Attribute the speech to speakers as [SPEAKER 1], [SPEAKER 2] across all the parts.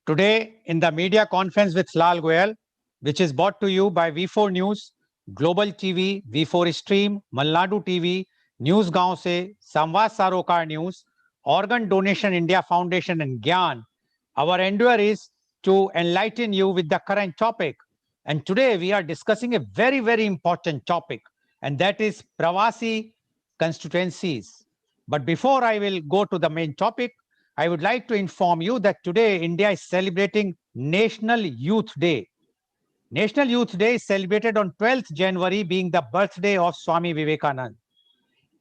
[SPEAKER 1] Today, in the media conference with Lal Goel, which is brought to you by V4 News, Global TV, V4 Stream, Malnadu TV, News Gaon Se, Samvad Sarokar News, Organ Donation India Foundation and Gyan, our endeavor is to enlighten you with the current topic. And today we are discussing a very, very important topic, and that is Pravasi constituencies. But before I will go to the main topic, I would like to inform you that today India is celebrating National Youth Day. National Youth Day is celebrated on 12th January, being the birthday of Swami Vivekananda.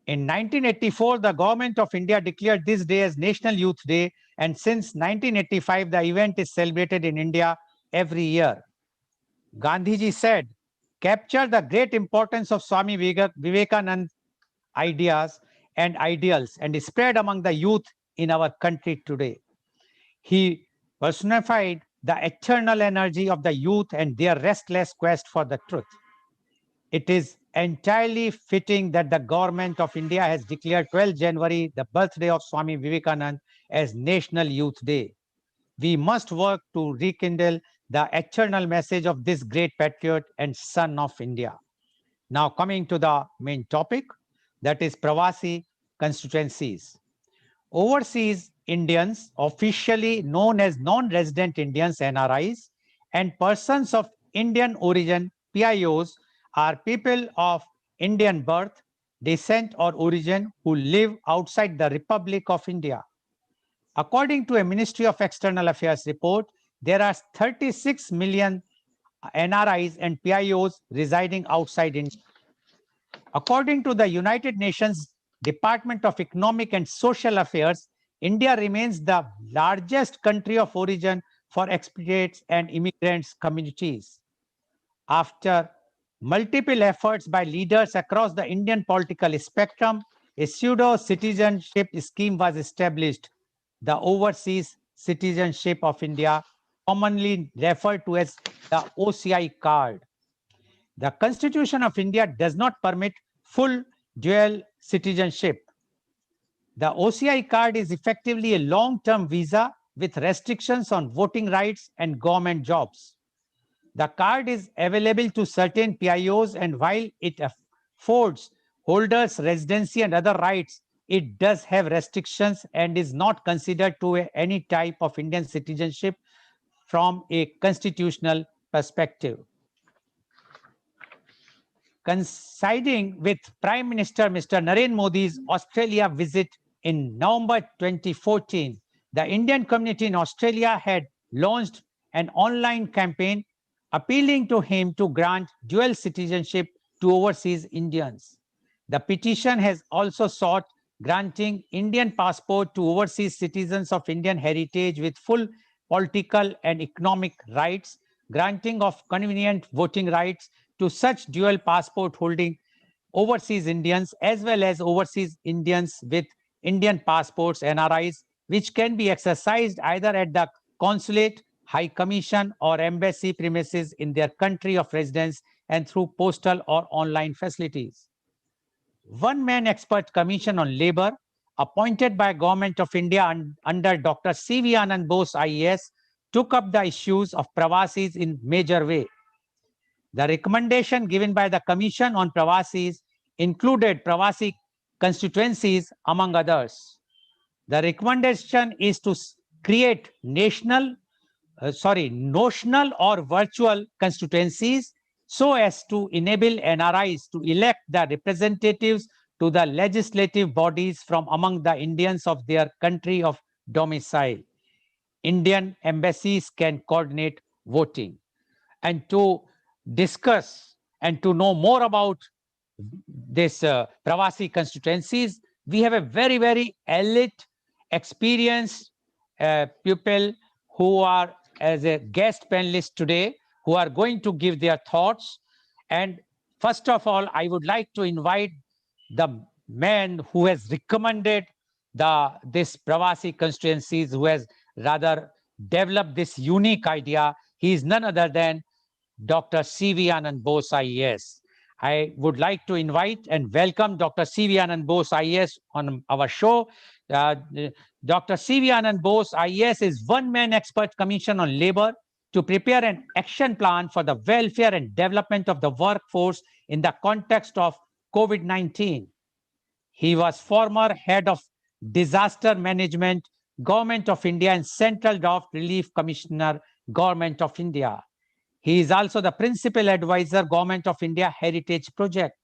[SPEAKER 1] In 1984, the government of India declared this day as National Youth Day, and since 1985, the event is celebrated in India every year. Gandhiji said, capture the great importance of Swami Vivekananda's ideas and ideals and spread among the youth in our country today. He personified the eternal energy of the youth and their restless quest for the truth. It is entirely fitting that the government of India has declared 12 January, the birthday of Swami Vivekananda, as National Youth Day. We must work to rekindle the eternal message of this great patriot and son of India. Now coming to the main topic, that is Pravasi constituencies. Overseas Indians, officially known as non-resident Indians, NRIs, and persons of Indian origin, PIOs, are people of Indian birth, descent, or origin who live outside the Republic of India. According to a Ministry of External Affairs report, there are 36 million NRIs and PIOs residing outside India. According to the United Nations Department of Economic and Social Affairs, India remains the largest country of origin for expatriates and immigrants communities. After multiple efforts by leaders across the Indian political spectrum, a pseudo-citizenship scheme was established, the Overseas Citizenship of India, commonly referred to as the OCI card. The Constitution of India does not permit full dual citizenship. The OCI card is effectively a long-term visa with restrictions on voting rights and government jobs. The card is available to certain PIOs, and while it affords holders residency and other rights, it does have restrictions and is not considered to any type of Indian citizenship from a constitutional perspective. Coinciding with Prime Minister Mr. Narendra Modi's Australia visit in November 2014, the Indian community in Australia had launched an online campaign appealing to him to grant dual citizenship to overseas Indians. The petition has also sought granting Indian passport to overseas citizens of Indian heritage with full political and economic rights, granting of convenient voting rights to such dual passport holding overseas Indians as well as overseas Indians with Indian passports, NRIs, which can be exercised either at the consulate, high commission, or embassy premises in their country of residence and through postal or online facilities. One-man expert commission on labor appointed by Government of India under Dr. C.V. Anand Bose IAS took up the issues of Pravasis in major way. The recommendation given by the Commission on Pravasis included Pravasi constituencies, among others. The recommendation is to create notional or virtual constituencies so as to enable NRIs to elect the representatives to the legislative bodies from among the Indians of their country of domicile. Indian embassies can coordinate voting. And to discuss and to know more about this Pravasi constituencies, we have a very, very elite, experienced people who are as a guest panelist today, who are going to give their thoughts. And first of all, I would like to invite the man who has recommended this Pravasi constituencies, who has rather developed this unique idea. He is none other than Dr. C.V. Anand Bose IAS. I would like to invite and welcome Dr. C.V. Anand Bose IAS on our show. Dr. C.V. Anand Bose, IAS, is one-man expert commission on labor to prepare an action plan for the welfare and development of the workforce in the context of COVID-19. He was former head of disaster management, Government of India, and Central Draft Relief Commissioner, Government of India. He is also the principal advisor, Government of India Heritage Project.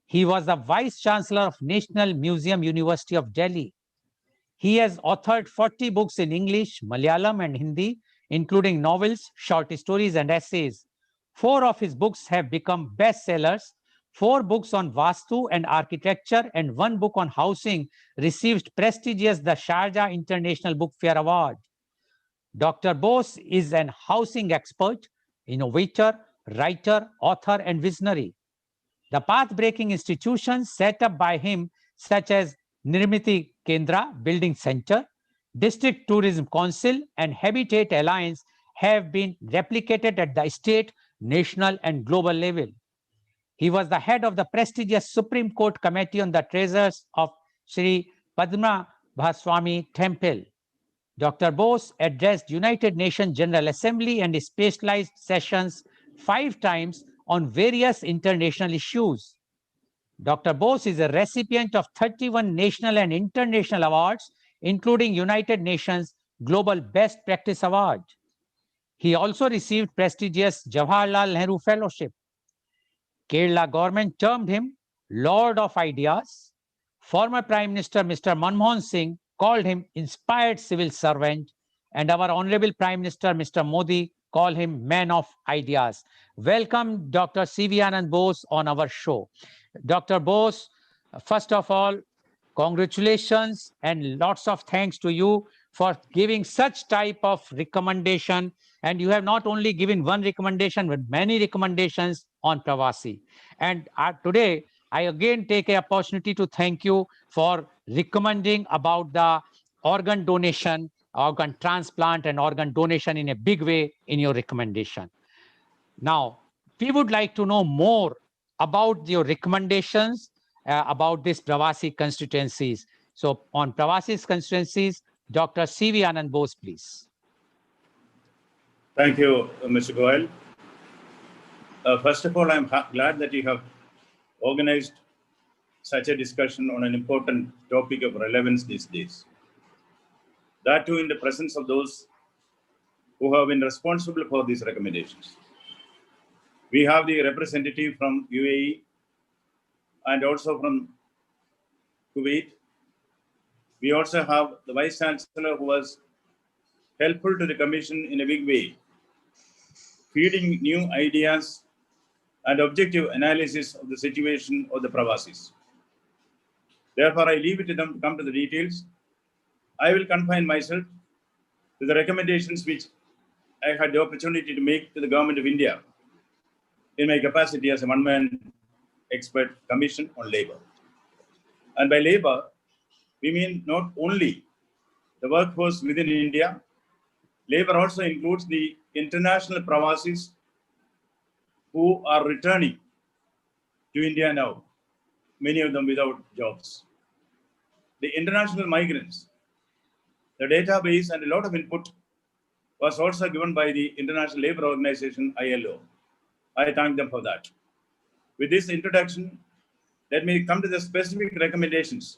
[SPEAKER 1] He was the Vice Chancellor of National Museum, University of Delhi. He has authored 40 books in English, Malayalam, and Hindi, including novels, short stories, and essays. 4 of his books have become bestsellers. 4 books on Vastu and architecture and 1 book on housing received prestigious the Sharjah International Book Fair Award. Dr. Bose is an housing expert, innovator, writer, author, and visionary. The path-breaking institutions set up by him, such as Nirmiti Kendra Building Center, District Tourism Council, and Habitat Alliance, have been replicated at the state, national, and global level. He was the head of the prestigious Supreme Court Committee on the Treasures of Sri Padma Bhaswami Temple. Dr. Bose addressed United Nations General Assembly and specialized sessions 5 times on various international issues. Dr. Bose is a recipient of 31 national and international awards, including United Nations Global Best Practice Award. He also received prestigious Jawaharlal Nehru Fellowship. Kerala government termed him Lord of Ideas. Former Prime Minister Mr. Manmohan Singh called him inspired civil servant, and our Honorable Prime Minister Mr. Modi called him man of ideas. Welcome, Dr. C.V. Anand Bose, on our show. Dr. Bose, first of all, congratulations and lots of thanks to you for giving such type of recommendation. And you have not only given one recommendation, but many recommendations on Pravasi. And today, I again take an opportunity to thank you for recommending about the organ donation, organ transplant, and organ donation in a big way in your recommendation. Now, we would like to know more about your recommendations about these Pravasi constituencies. So on Pravasi constituencies, Dr. C.V. Anand Bose, please.
[SPEAKER 2] Thank you, Mr. Goel. First of all, I'm glad that you have organized such a discussion on an important topic of relevance these days. That too in the presence of those who have been responsible for these recommendations. We have the representative from UAE and also from Kuwait. We also have the Vice Chancellor who was helpful to the Commission in a big way, feeding new ideas and objective analysis of the situation of the Pravasis. Therefore, I leave it to them to come to the details. I will confine myself to the recommendations which I had the opportunity to make to the Government of India in my capacity as a one-man expert commission on labor. And by labor, we mean not only the workforce within India, labor also includes the international Pravasis who are returning to India now, many of them without jobs. The international migrants, the database and a lot of input was also given by the International Labour Organization, ILO. I thank them for that. With this introduction, let me come to the specific recommendations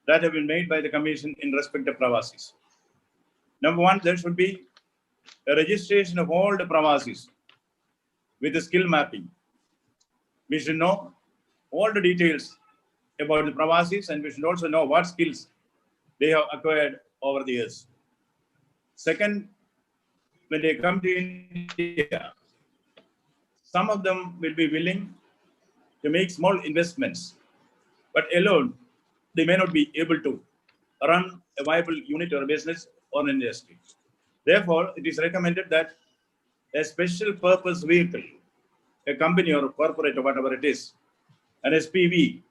[SPEAKER 2] that have been made by the Commission in respect of Pravasis. Number one, there should be a registration of all the Pravasis with the skill mapping. We should know all the details about the Pravasis, and we should also know what skills they have acquired over the years. Second, when they come to India, some of them will be willing to make small investments, but alone, they may not be able to run a viable unit or a business or an industry. Therefore, it is recommended that a special purpose vehicle, a company or a corporate or whatever it is, an SPV,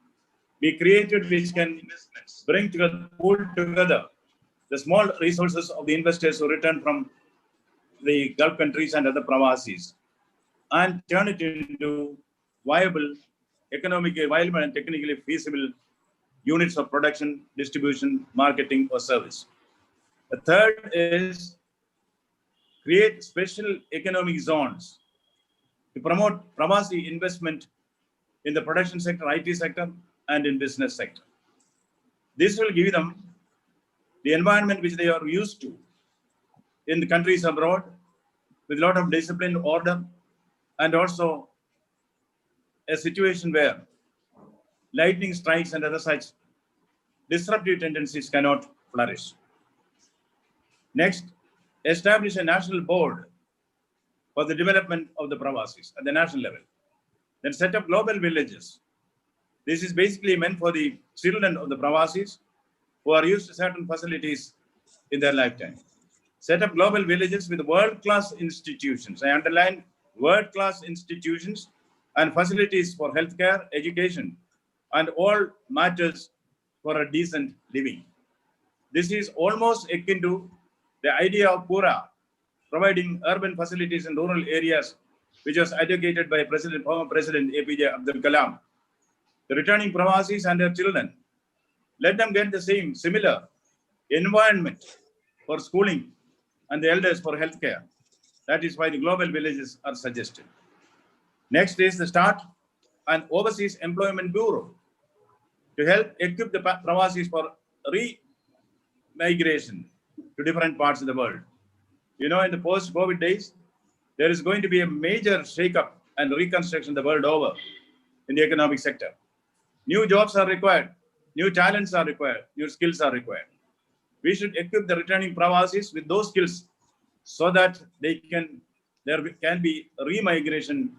[SPEAKER 2] be created which can bring together, pull together the small resources of the investors who return from the Gulf countries and other Pravasis and turn it into viable, economically viable and technically feasible units of production, distribution, marketing, or service. The third is create special economic zones to promote Pravasi investment in the production sector, IT sector, and in business sector. This will give them the environment which they are used to in the countries abroad, with a lot of discipline, order, and also a situation where lightning strikes and other such disruptive tendencies cannot flourish. Next, establish a national board for the development of the Pravasis at the national level. Then set up global villages. This is basically meant for the children of the Pravasis who are used to certain facilities in their lifetime. Set up global villages with world-class institutions. I underline world-class institutions and facilities for healthcare, education, and all matters for a decent living. This is almost akin to the idea of Pura, providing urban facilities in rural areas, which was advocated by former President APJ Abdul Kalam. The returning Pravasis and their children, let them get the same similar environment for schooling and the elders for healthcare. That is why the global villages are suggested. Next is the start an overseas employment bureau to help equip the Pravasis for re-migration to different parts of the world. You know, in the post-COVID days, there is going to be a major shake-up and reconstruction the world over in the economic sector. New jobs are required, new talents are required, new skills are required. We should equip the returning Pravasis with those skills so that there can be re-migration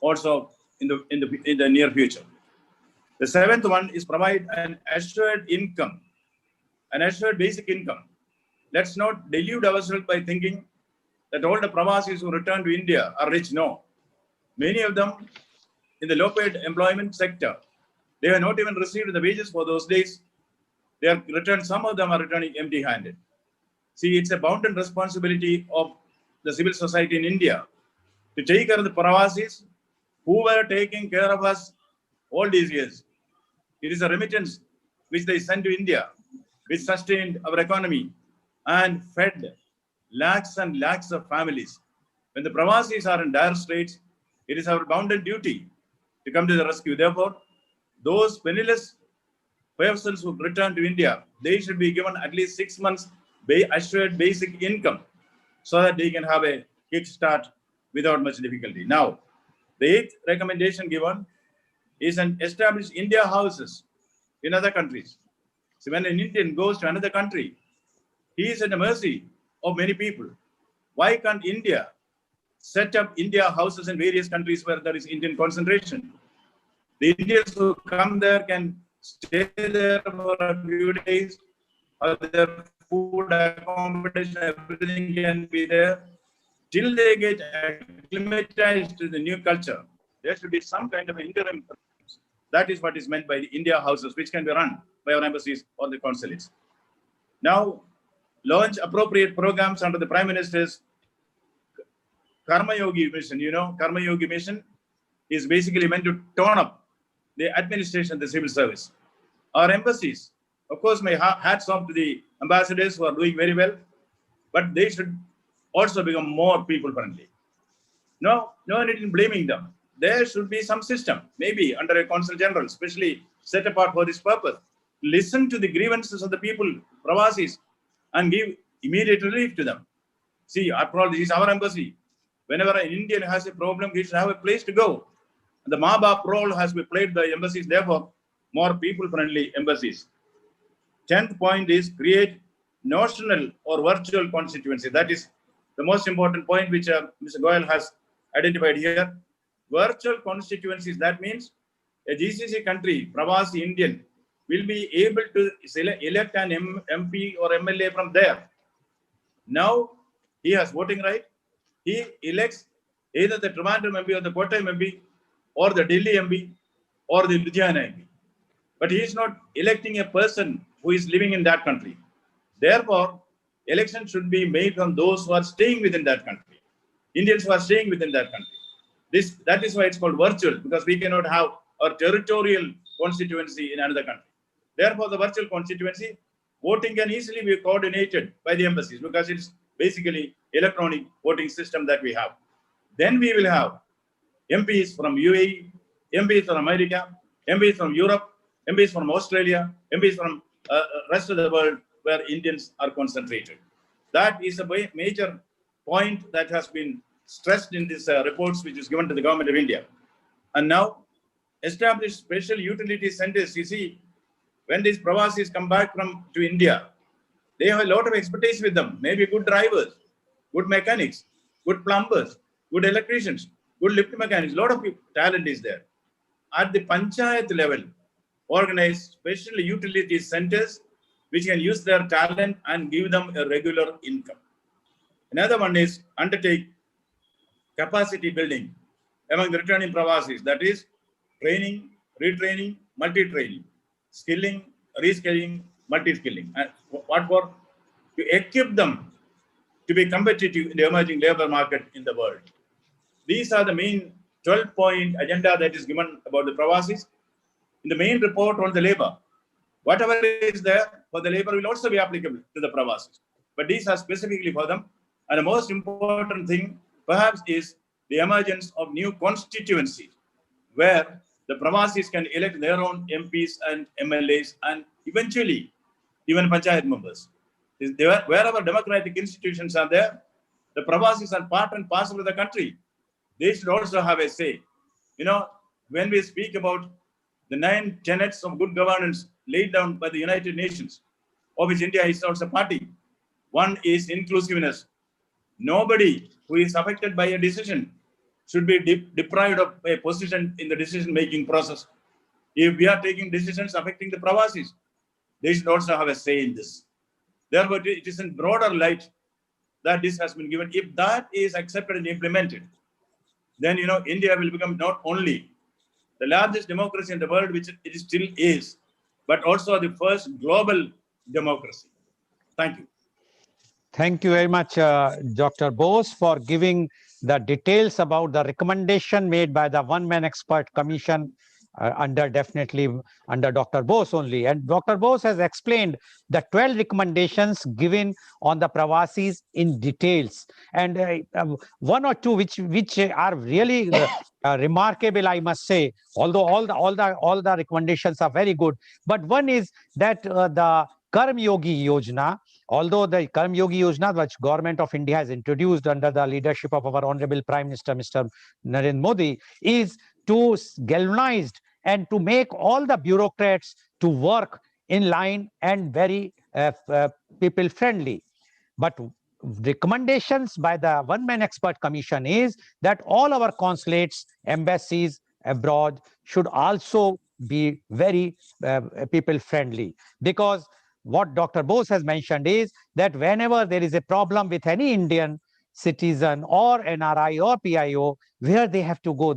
[SPEAKER 2] also in the near future. The seventh one is provide an assured income, an assured basic income. Let's not delude ourselves by thinking that all the Pravasis who return to India are rich. No. Many of them in the low-paid employment sector, they have not even received the wages for those days. They are returned, some of them are returning empty-handed. See, it's a bounden responsibility of the civil society in India to take care of the Pravasis who were taking care of us all these years. It is a remittance which they sent to India, which sustained our economy and fed lakhs and lakhs of families. When the Pravasis are in dire straits, it is our bounden duty to come to the rescue. Therefore, those penniless persons who return to India, they should be given at least 6 months assured basic income so that they can have a kickstart without much difficulty. Now, the eighth recommendation given is an establish India houses in other countries. So when an Indian goes to another country, he is at the mercy of many people. Why can't India set up India houses in various countries where there is Indian concentration? The Indians who come there can stay there for a few days, or their food, accommodation, everything can be there till they get acclimatized to the new culture. There should be some kind of interim. That is what is meant by the India houses, which can be run by our embassies or the consulates. Now, launch appropriate programs under the Prime Minister's Karma Yogi mission. You know, Karma Yogi mission is basically meant to tone up the administration, the civil service. Our embassies, of course, my hats off to the ambassadors who are doing very well, but they should also become more people-friendly. No need in blaming them. There should be some system, maybe under a consul general, especially set apart for this purpose. Listen to the grievances of the people, Pravasis, and give immediate relief to them. See, after all, this is our embassy. Whenever an Indian has a problem, he should have a place to go. And the Ma-Bap role has been played by embassies, therefore, more people-friendly embassies. 10th point is create notional or virtual constituency. That is the most important point which Mr. Goel has identified here. Virtual constituencies, that means a GCC country, Pravasi Indian, will be able to elect an MP or MLA from there. Now, he has voting right. He elects either the Trivandrum MP or the Kottayam MP or the Delhi MP or the Ludhiana MP. But he is not electing a person who is living in that country. Therefore, elections should be made from those who are staying within that country, Indians who are staying within that country. That is why it's called virtual, because we cannot have a territorial constituency in another country. Therefore, the virtual constituency voting can easily be coordinated by the embassies because it's basically electronic voting system that we have. Then we will have MPs from UAE, MPs from America, MPs from Europe, MPs from Australia, MPs from rest of the world where Indians are concentrated. That is a major point that has been stressed in these reports which is given to the government of India. And now, establish special utility centers. You see, when these Pravasis come back to India, they have a lot of expertise with them. Maybe good drivers, good mechanics, good plumbers, good electricians, good lift mechanics. A lot of talent is there. At the panchayat level, organize special utility centers which can use their talent and give them a regular income. Another one is undertake capacity building among the returning Pravasis. That is training, retraining, multi-training, skilling, reskilling, multi-skilling. And what for? To equip them to be competitive in the emerging labor market in the world. These are the main 12-point agenda that is given about the Pravasis. In the main report on the labor, whatever is there for the labor will also be applicable to the Pravasis. But these are specifically for them. And the most important thing, perhaps, is the emergence of new constituencies where the Pravasis can elect their own MPs and MLAs and eventually even panchayat members. Wherever democratic institutions are there, the Pravasis are part and parcel of the country. They should also have a say. You know, when we speak about the 9 tenets of good governance laid down by the United Nations, of which India is also party, one is inclusiveness. Nobody who is affected by a decision should be deprived of a position in the decision-making process. If we are taking decisions affecting the Pravasis, they should also have a say in this. Therefore, it is in broader light that this has been given. If that is accepted and implemented, then India will become not only the largest democracy in the world, which it still is, but also the first global democracy. Thank you.
[SPEAKER 1] Thank you very much, Dr. Bose, for giving the details about the recommendation made by the one-man expert commission definitely under Dr. Bose only. And Dr. Bose has explained the 12 recommendations given on the Pravasis in details. And one or two which are really remarkable, I must say, although all the recommendations are very good. But one is that the Karm Yogi Yojana, although the Karm Yogi Yojana, which Government of India has introduced under the leadership of our Honorable Prime Minister, Mr. Narendra Modi, is to galvanized and to make all the bureaucrats to work in line and very people friendly. But recommendations by the one-man expert commission is that all our consulates, embassies abroad should also be very people friendly, because what Dr. Bose has mentioned is that whenever there is a problem with any Indian citizen or NRI or PIO, where they have to go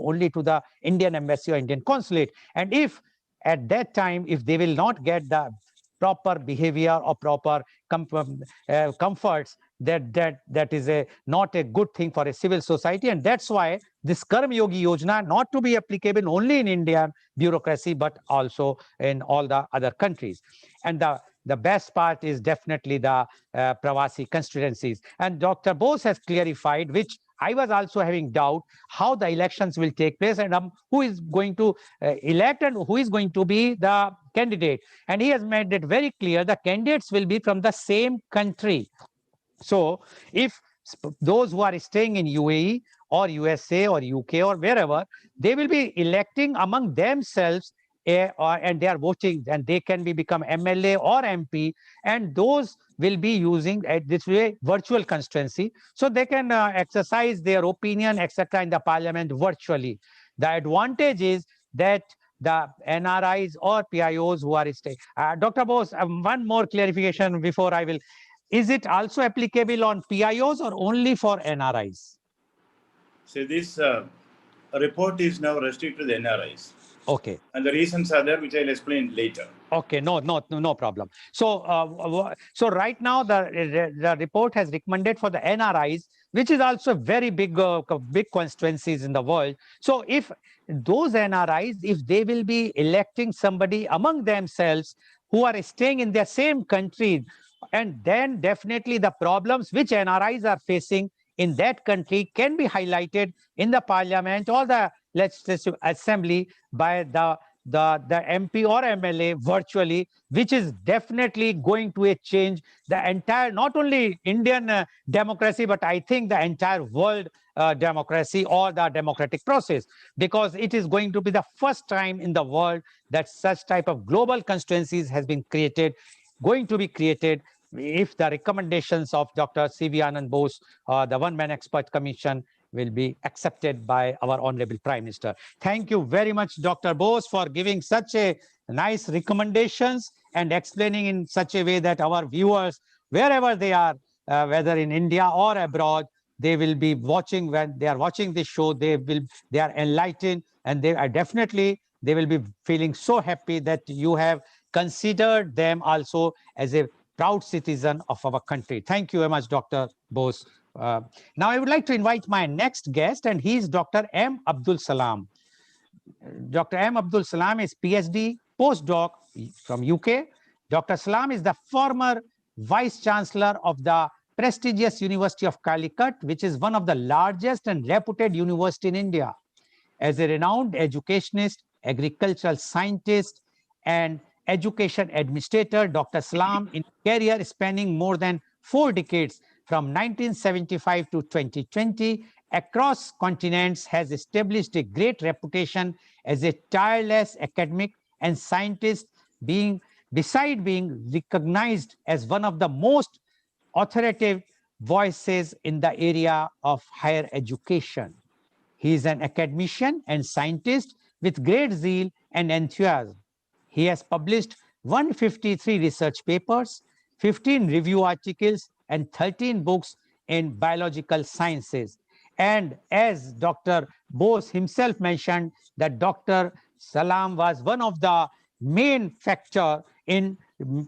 [SPEAKER 1] only to the Indian embassy or Indian consulate. And if at that time, if they will not get the proper behavior or proper comforts, that is not a good thing for a civil society. And that's why this Karm Yogi Yojana not to be applicable only in Indian bureaucracy, but also in all the other countries. And the best part is definitely the Pravasi constituencies. And Dr. Bose has clarified, which I was also having doubt, how the elections will take place and who is going to elect and who is going to be the candidate. And he has made it very clear the candidates will be from the same country. So if those who are staying in UAE or USA or UK or wherever, they will be electing among themselves and they are voting, and they can become MLA or MP, and those will be using this way virtual constituency, so they can exercise their opinion, etc., in the parliament virtually. The advantage is that the NRIs or PIOs who are staying. Dr. Bose, one more clarification before I will. Is it also applicable on PIOs or only for NRIs?
[SPEAKER 2] So this report is now restricted to the NRIs.
[SPEAKER 1] Okay.
[SPEAKER 2] And the reasons are there, which I'll explain later.
[SPEAKER 1] Okay, no problem. So, so right now the report has recommended for the NRIs which is also very big, big constituencies in the world. So if those NRIs, if they will be electing somebody among themselves who are staying in their same country, and then definitely the problems which NRIs are facing in that country can be highlighted in the parliament or the legislative assembly by the MP or MLA virtually, which is definitely going to change the entire, not only Indian democracy, but I think the entire world democracy or the democratic process, because it is going to be the first time in the world that such type of global constituencies has been created, going to be created, if the recommendations of Dr. C.V. Anand Bose, the one-man expert commission, will be accepted by our Honorable Prime Minister. Thank you very much, Dr. Bose, for giving such a nice recommendations and explaining in such a way that our viewers, wherever they are, whether in India or abroad, they will be watching. When they are watching this show, they are enlightened, and they are definitely, they will be feeling so happy that you have considered them also as a proud citizen of our country. Thank you very much, Dr. Bose. Now I would like to invite my next guest, and he is Dr. M. Abdul Salam. Dr. M. Abdul Salam is PhD postdoc from UK. Dr. Salam is the former Vice Chancellor of the prestigious University of Calicut, which is one of the largest and reputed university in India. As a renowned educationist, agricultural scientist, and education administrator, Dr. Salam, in career spanning more than 4 decades from 1975 to 2020, across continents, has established a great reputation as a tireless academic and scientist, beside being recognized as one of the most authoritative voices in the area of higher education. He is an academician and scientist with great zeal and enthusiasm. He has published 153 research papers, 15 review articles, and 13 books in biological sciences. And as Dr. Bose himself mentioned, that Dr. Salam was one of the main factor in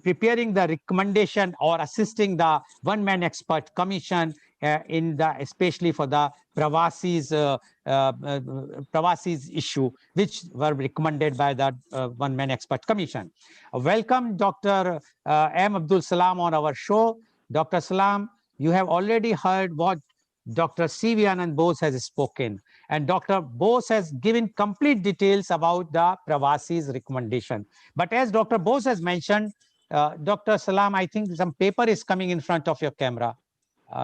[SPEAKER 1] preparing the recommendation or assisting the one-man expert commission in the, especially for the Pravasis issue, which were recommended by the one-man expert commission. Welcome, Dr. M. Abdul Salam, on our show. Dr. Salam, you have already heard what Dr. C.V. Anand Bose has spoken, and Dr. Bose has given complete details about the Pravasis recommendation. But as Dr. Bose has mentioned, Dr. Salam, I think some paper is coming in front of your camera.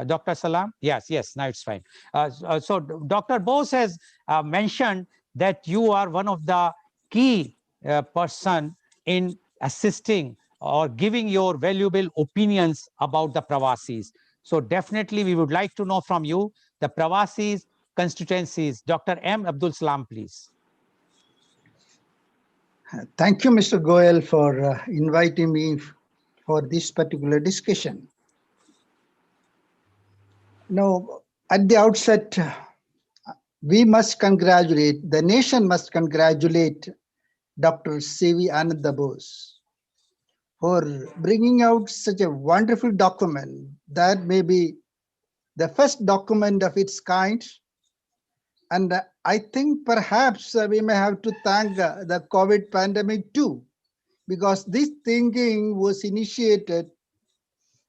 [SPEAKER 1] Dr. Salam? Yes, yes, now it's fine. So Dr. Bose has mentioned that you are one of the key person in assisting or giving your valuable opinions about the Pravasis. So definitely we would like to know from you the Pravasis constituencies. Dr. M. Abdul Salam, please.
[SPEAKER 3] Thank you, Mr. Goel, for inviting me for this particular discussion. Now, at the outset, we must congratulate, the nation must congratulate Dr. C.V. Anand Bose for bringing out such a wonderful document that may be the first document of its kind. And I think perhaps we may have to thank the COVID pandemic too, because this thinking was initiated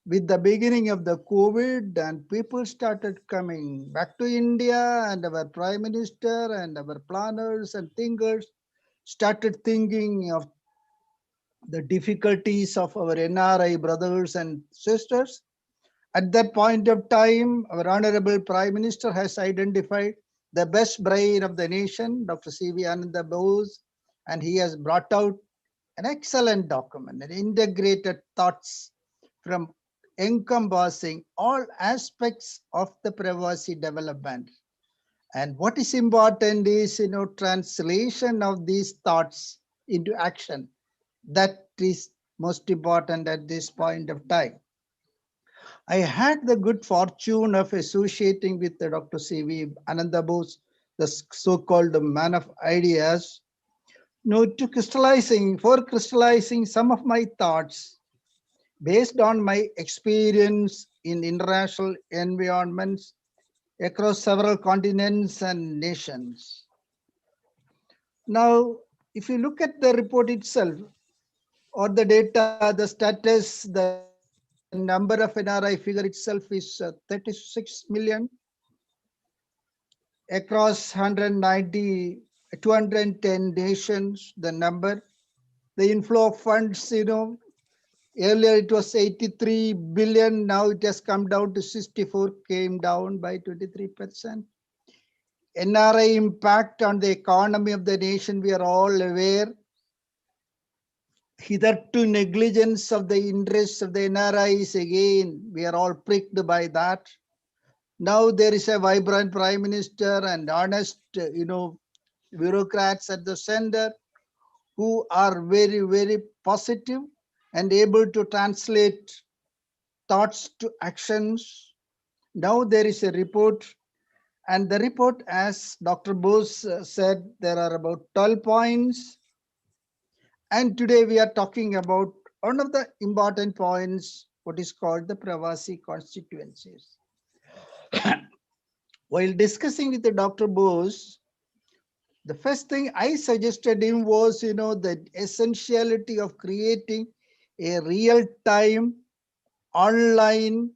[SPEAKER 3] with the beginning of the COVID, and people started coming back to India, and our Prime Minister and our planners and thinkers started thinking of the difficulties of our NRI brothers and sisters. At that point of time, our Honorable Prime Minister has identified the best brain of the nation, Dr. C.V. Anand Bose, and he has brought out an excellent document, an integrated thoughts from encompassing all aspects of the Pravasi development. And what is important is, translation of these thoughts into action. That is most important at this point of time. I had the good fortune of associating with Dr. C.V. Anand Bose, the so-called man of ideas, for crystallizing some of my thoughts based on my experience in international environments, across several continents and nations. Now, if you look at the report itself, or the data, the status, the number of NRI figure itself is 36 million across 190, 210 nations, the number. The inflow of funds, earlier it was 83 billion, now it has come down to 64, came down by 23%. NRI impact on the economy of the nation, we are all aware. Hitherto negligence of the interests of the NRIs, again, we are all pricked by that. Now there is a vibrant prime minister and honest, bureaucrats at the center who are very, very positive and able to translate thoughts to actions. Now there is a report, and the report, as Dr. Bose said, there are about 12 points. And today we are talking about one of the important points, what is called the Pravasi constituencies. While discussing with the Dr. Bose, the first thing I suggested him was, the essentiality of creating a real-time online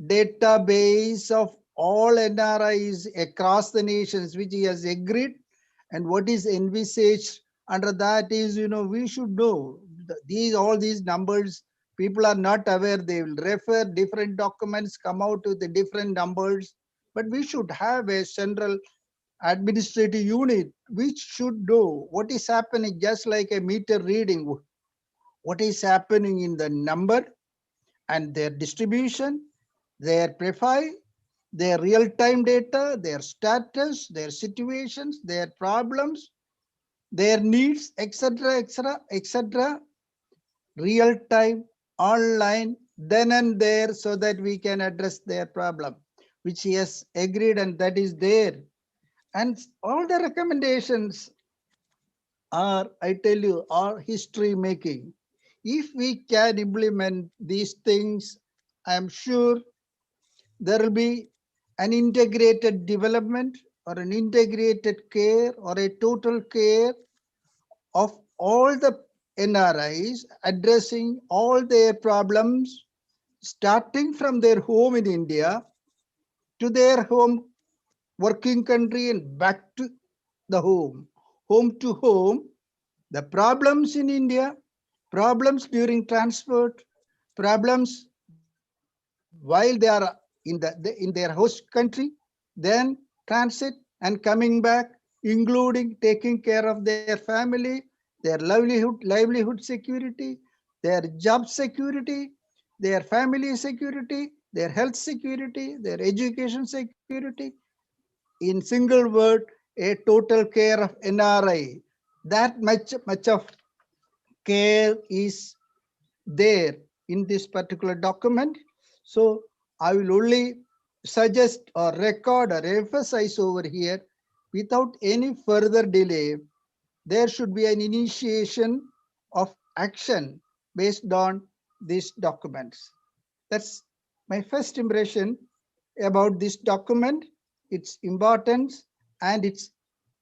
[SPEAKER 3] database of all NRIs across the nations, which he has agreed. And what is envisaged under that is, we should know all these numbers. People are not aware. They will refer different documents, come out with the different numbers. But we should have a central administrative unit which should know what is happening, just like a meter reading, what is happening in the number and their distribution, their profile, their real-time data, their status, their situations, their problems, their needs, etc., etc., etc., real-time, online, then and there, so that we can address their problem, which he has agreed, and that is there. And all the recommendations are, I tell you, are history making. If we can implement these things, I am sure there will be an integrated development or an integrated care or a total care of all the NRIs, addressing all their problems, starting from their home in India to their home working country and back to the home to home. The problems in India, problems during transport, problems while they are in their host country, then transit and coming back, including taking care of their family, their livelihood security, their job security, their family security, their health security, their education security. In single word, a total care of NRI. That much of care is there in this particular document. So I will only suggest or record or emphasize over here, without any further delay, there should be an initiation of action based on these documents. That's my first impression about this document, its importance and its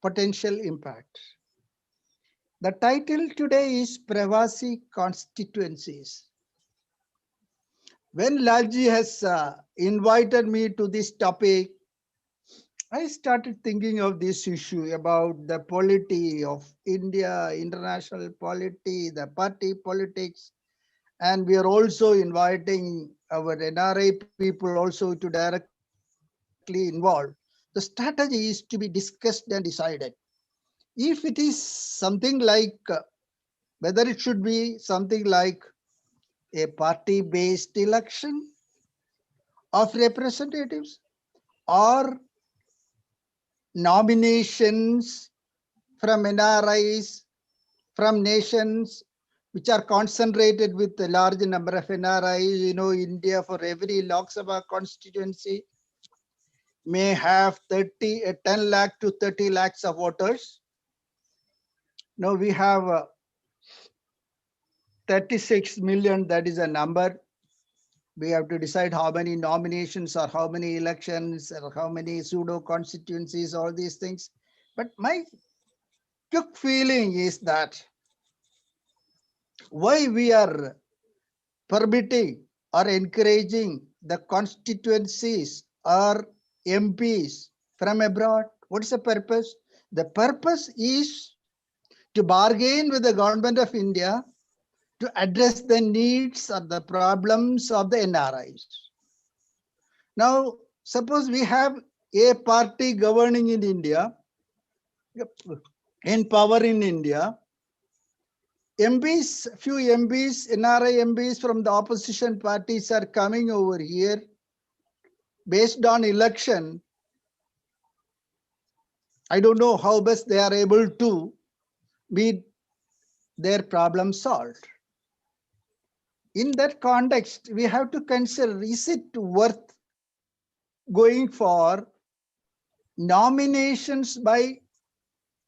[SPEAKER 3] potential impact. The title today is Pravasi Constituencies. When Lalji has invited me to this topic, I started thinking of this issue about the polity of India, international polity, the party politics, and we are also inviting our NRI people also to directly involve. The strategy is to be discussed and decided. If it is something like, whether it should be something like a party-based election of representatives or nominations from NRIs, from nations which are concentrated with a large number of NRIs. India, for every Lok Sabha constituency, may have 10 lakh to 30 lakhs of voters. Now we have 36 million, that is a number. We have to decide how many nominations or how many elections or how many pseudo constituencies, all these things. But my quick feeling is that why we are permitting or encouraging the constituencies or MPs from abroad. What is the purpose? The purpose is to bargain with the government of India to address the needs or the problems of the NRIs. Now, suppose we have a party governing in India, in power in India, MPs, few MPs, NRI MPs from the opposition parties are coming over here based on election. I don't know how best they are able to meet their problem solved. In that context, we have to consider, is it worth going for nominations by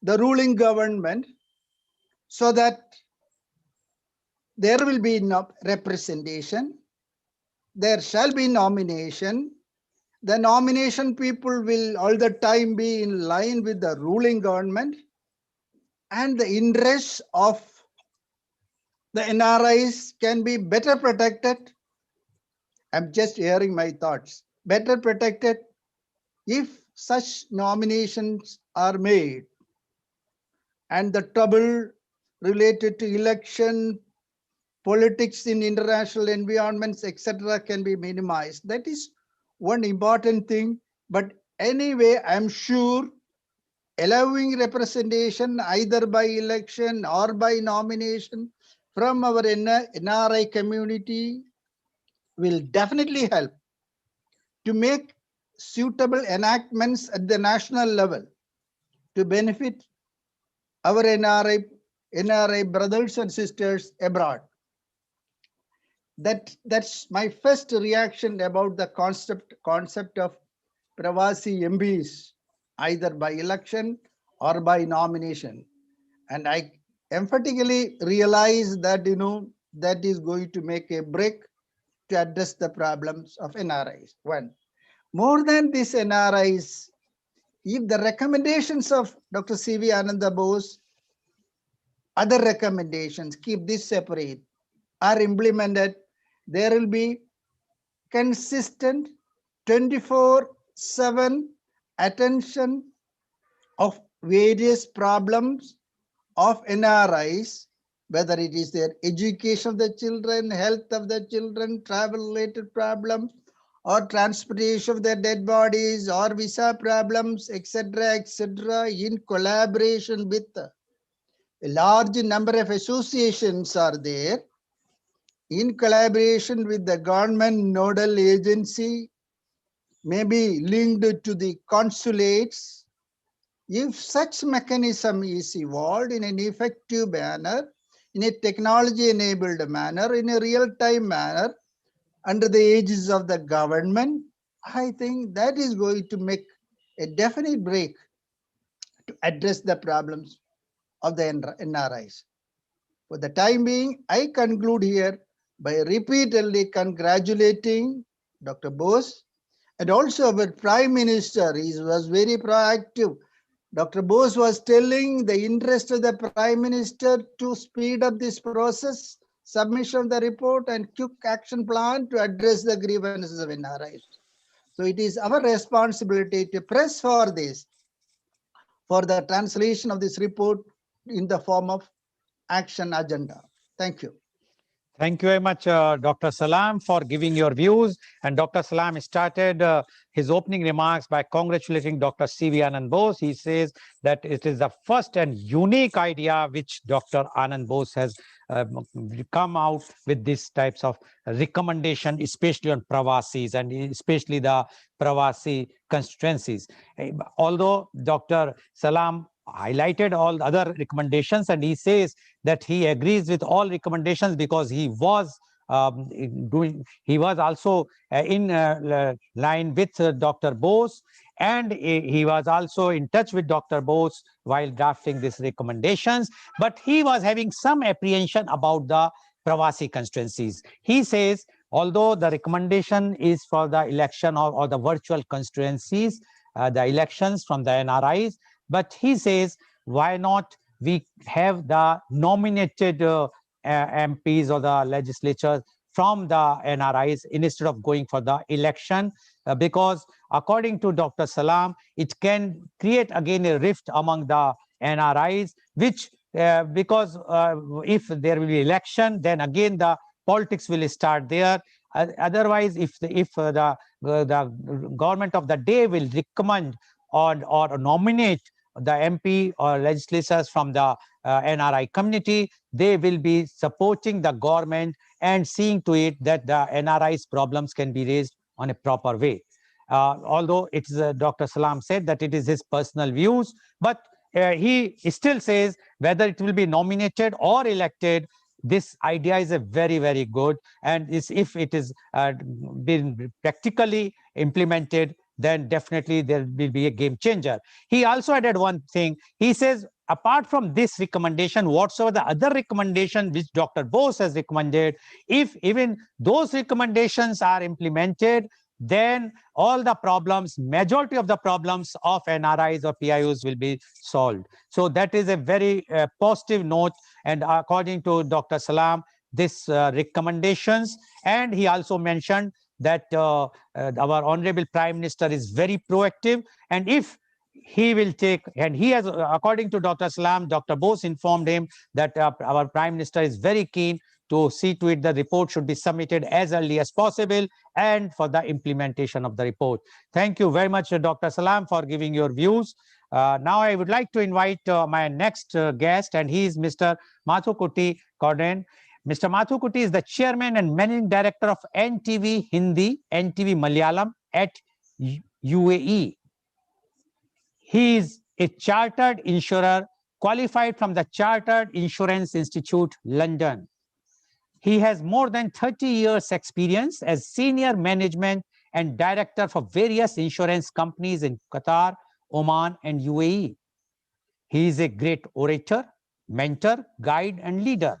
[SPEAKER 3] the ruling government so that there will be no representation, there shall be nomination, the nomination people will all the time be in line with the ruling government, and the interests of the NRIs can be better protected. I'm just hearing my thoughts. Better protected if such nominations are made, and the trouble related to election, politics in international environments, etc., can be minimized. That is one important thing. But anyway, I'm sure allowing representation either by election or by nomination from our NRI community will definitely help to make suitable enactments at the national level to benefit our NRI brothers and sisters abroad. That's my first reaction about the concept of Pravasi MPs, either by election or by nomination. And I emphatically realize that, that is going to make a break to address the problems of NRIs. One, more than these NRIs, if the recommendations of Dr. C.V. Ananda Bose, other recommendations, keep this separate, are implemented, there will be consistent 24/7 attention of various problems of NRIs, whether it is their education of the children, health of the children, travel-related problems, or transportation of their dead bodies, or visa problems, etc., etc., in collaboration with a large number of associations are there, in collaboration with the government nodal agency, maybe linked to the consulates. If such mechanism is evolved in an effective manner, in a technology-enabled manner, in a real-time manner, under the aegis of the government, I think that is going to make a definite break to address the problems of the NRIs. For the time being, I conclude here by repeatedly congratulating Dr. Bose and also our Prime Minister. He was very proactive. Dr. Bose was telling the interest of the Prime Minister to speed up this process, submission of the report and quick action plan to address the grievances of NRIs. So it is our responsibility to press for this, for the translation of this report in the form of action agenda. Thank you.
[SPEAKER 1] Thank you very much, Dr. Salam, for giving your views. And Dr. Salam started his opening remarks by congratulating Dr. C.V. Anand Bose. He says that it is the first and unique idea which Dr. Anand Bose has come out with these types of recommendation, especially on Pravasis and especially the Pravasi constituencies. Although Dr. Salam highlighted all other recommendations, and he says that he agrees with all recommendations because he was also in line with Dr. Bose, and he was also in touch with Dr. Bose while drafting these recommendations, but he was having some apprehension about the Pravasi constituencies. He says although the recommendation is for the election or the virtual constituencies, the elections from the NRIs, but he says, why not we have the nominated MPs or the legislatures from the NRIs instead of going for the election, because according to Dr. Salam, it can create again a rift among the NRIs, which because if there will be election, then again the politics will start there. Otherwise, if the government of the day will recommend or nominate the MP or legislators from the NRI community, they will be supporting the government and seeing to it that the NRI's problems can be raised on a proper way. Although it's Dr. Salam said that it is his personal views, but he still says whether it will be nominated or elected, this idea is a very, very good, and if it is been practically implemented, then definitely there will be a game changer. He also added one thing. He says, apart from this recommendation, whatsoever the other recommendation which Dr. Bose has recommended, if even those recommendations are implemented, then all the problems, majority of the problems of NRIs or PIOs will be solved. So that is a very positive note. And according to Dr. Salam, this recommendations, and he also mentioned that our Honorable Prime Minister is very proactive, and if he will take, and he has, according to Dr. Salam, Dr. Bose informed him that our Prime Minister is very keen to see to it the report should be submitted as early as possible and for the implementation of the report. Thank you very much, Dr. Salam, for giving your views. Now I would like to invite my next guest, and he is Mr. Mathukutti Corden. Mr. Mathukutti is the chairman and managing director of NTV Hindi, NTV Malayalam at UAE. He is a chartered insurer qualified from the Chartered Insurance Institute, London. He has more than 30 years experience as senior management and director for various insurance companies in Qatar, Oman, and UAE. He is a great orator, mentor, guide, and leader.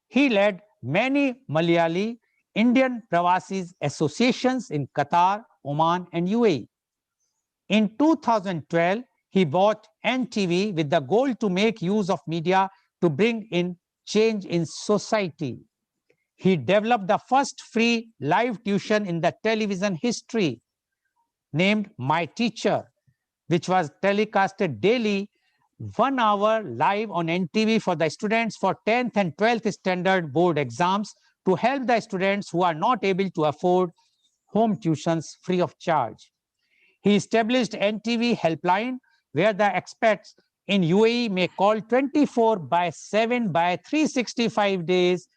[SPEAKER 1] He led many Malayali Indian Pravasis associations in Qatar, Oman, and UAE. In 2012, he bought NTV with the goal to make use of media to bring in change in society. He developed the first free live tuition in the television history, named My Teacher, which was telecasted daily 1 hour live on NTV for the students for 10th and 12th standard board exams to help the students who are not able to afford home tuitions free of charge. He established NTV helpline where the experts in UAE may call 24/7 by 365 days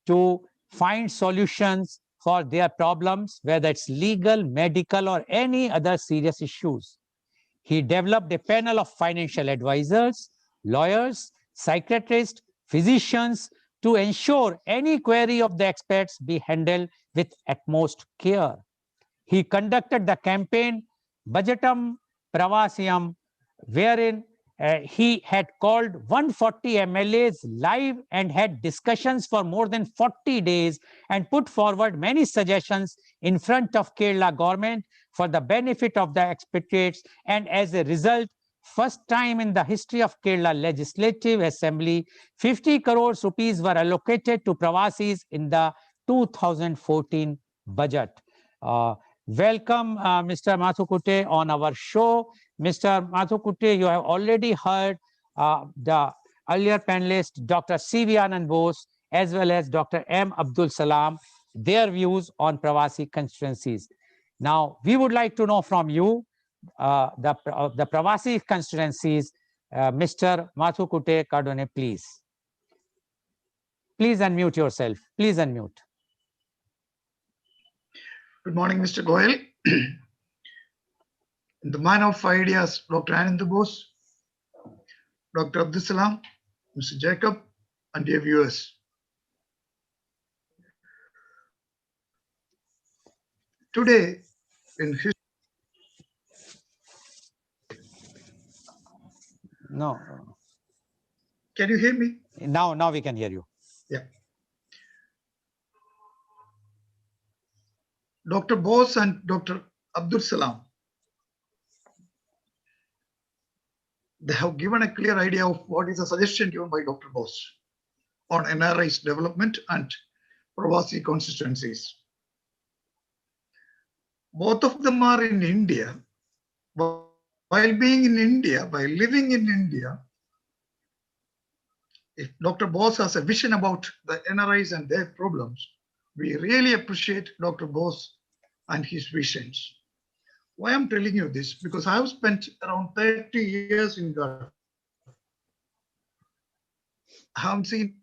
[SPEAKER 1] to find solutions for their problems, whether it's legal, medical, or any other serious issues. He developed a panel of financial advisors, lawyers, psychiatrists, physicians to ensure any query of the experts be handled with utmost care. He conducted the campaign Budgetam Pravasiam, wherein he had called 140 MLAs live and had discussions for more than 40 days and put forward many suggestions in front of Kerala government for the benefit of the expatriates. And as a result, first time in the history of Kerala Legislative Assembly, 50 crores rupees were allocated to Pravasis in the 2014 budget. Welcome, Mr. Mathukutti, on our show. Mr. Mathukutti, you have already heard the earlier panelist, Dr. C.V. Anand Bose, as well as Dr. M. Abdul Salam, their views on Pravasi constituencies. Now, we would like to know from you, the Pravasi constituencies, Mr. Mathukutti Cardone, please. Please unmute yourself. Please unmute.
[SPEAKER 4] Good morning, Mr. Goel. The man of ideas, Dr. Anand Bose, Dr. Abdul Salam, Mr. Jacob, and dear viewers. Today, in history.
[SPEAKER 1] No.
[SPEAKER 4] Can you hear me?
[SPEAKER 1] Now we can hear you.
[SPEAKER 4] Yeah. Dr. Bose and Dr. Abdul Salam, they have given a clear idea of what is a suggestion given by Dr. Bose on NRI's development and Pravasi constituencies. Both of them are in India. While being in India, by living in India, if Dr. Bose has a vision about the NRIs and their problems, we really appreciate Dr. Bose and his visions. Why I'm telling you this? Because I have spent around 30 years in Gulf. I haven't seen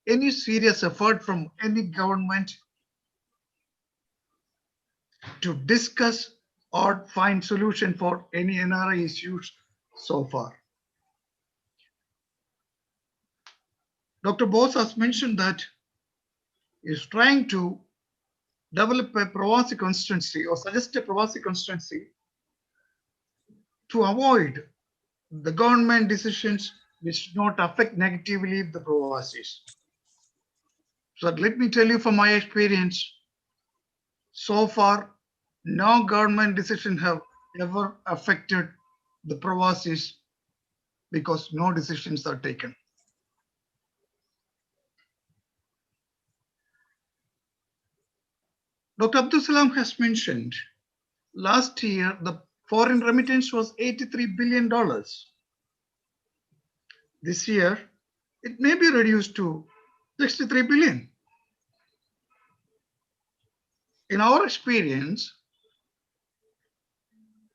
[SPEAKER 4] any serious effort from any government to discuss or find solution for any NRI issues so far. Dr. Bose has mentioned that he is trying to develop a Pravasi constituency or suggest a Pravasi constituency to avoid the government decisions which do not affect negatively the Pravasis. So let me tell you from my experience, so far, no government decision have ever affected the Pravasis because no decisions are taken. Dr. Abdul Salam has mentioned last year the foreign remittance was $83 billion. This year, it may be reduced to 63 billion. In our experience,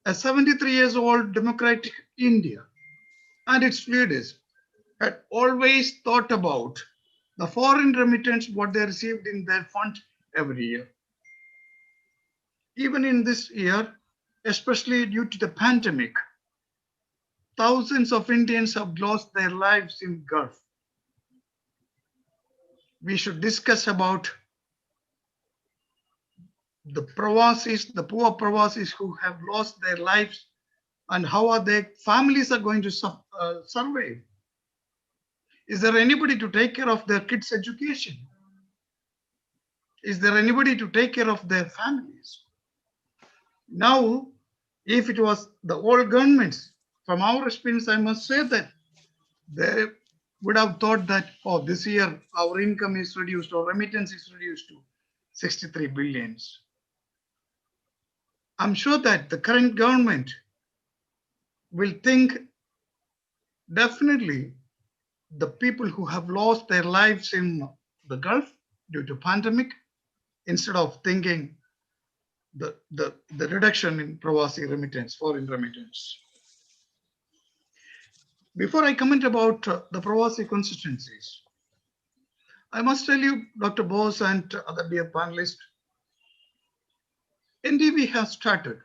[SPEAKER 4] a 73 years old democratic India and its leaders had always thought about the foreign remittance, what they received in their fund every year. Even in this year, especially due to the pandemic, thousands of Indians have lost their lives in Gulf. We should discuss about the Pravasis, the poor Pravasis who have lost their lives and how are their families are going to survive. Is there anybody to take care of their kids' education? Is there anybody to take care of their families? Now, if it was the old governments, from our experience, I must say that they would have thought that, oh, this year our income is reduced or remittance is reduced to 63 billions. I'm sure that the current government will think definitely the people who have lost their lives in the Gulf due to pandemic, instead of thinking the reduction in Pravasi remittance, foreign remittance. Before I comment about the Pravasi constituencies, I must tell you, Dr. Bose and other dear panelists, NDB has started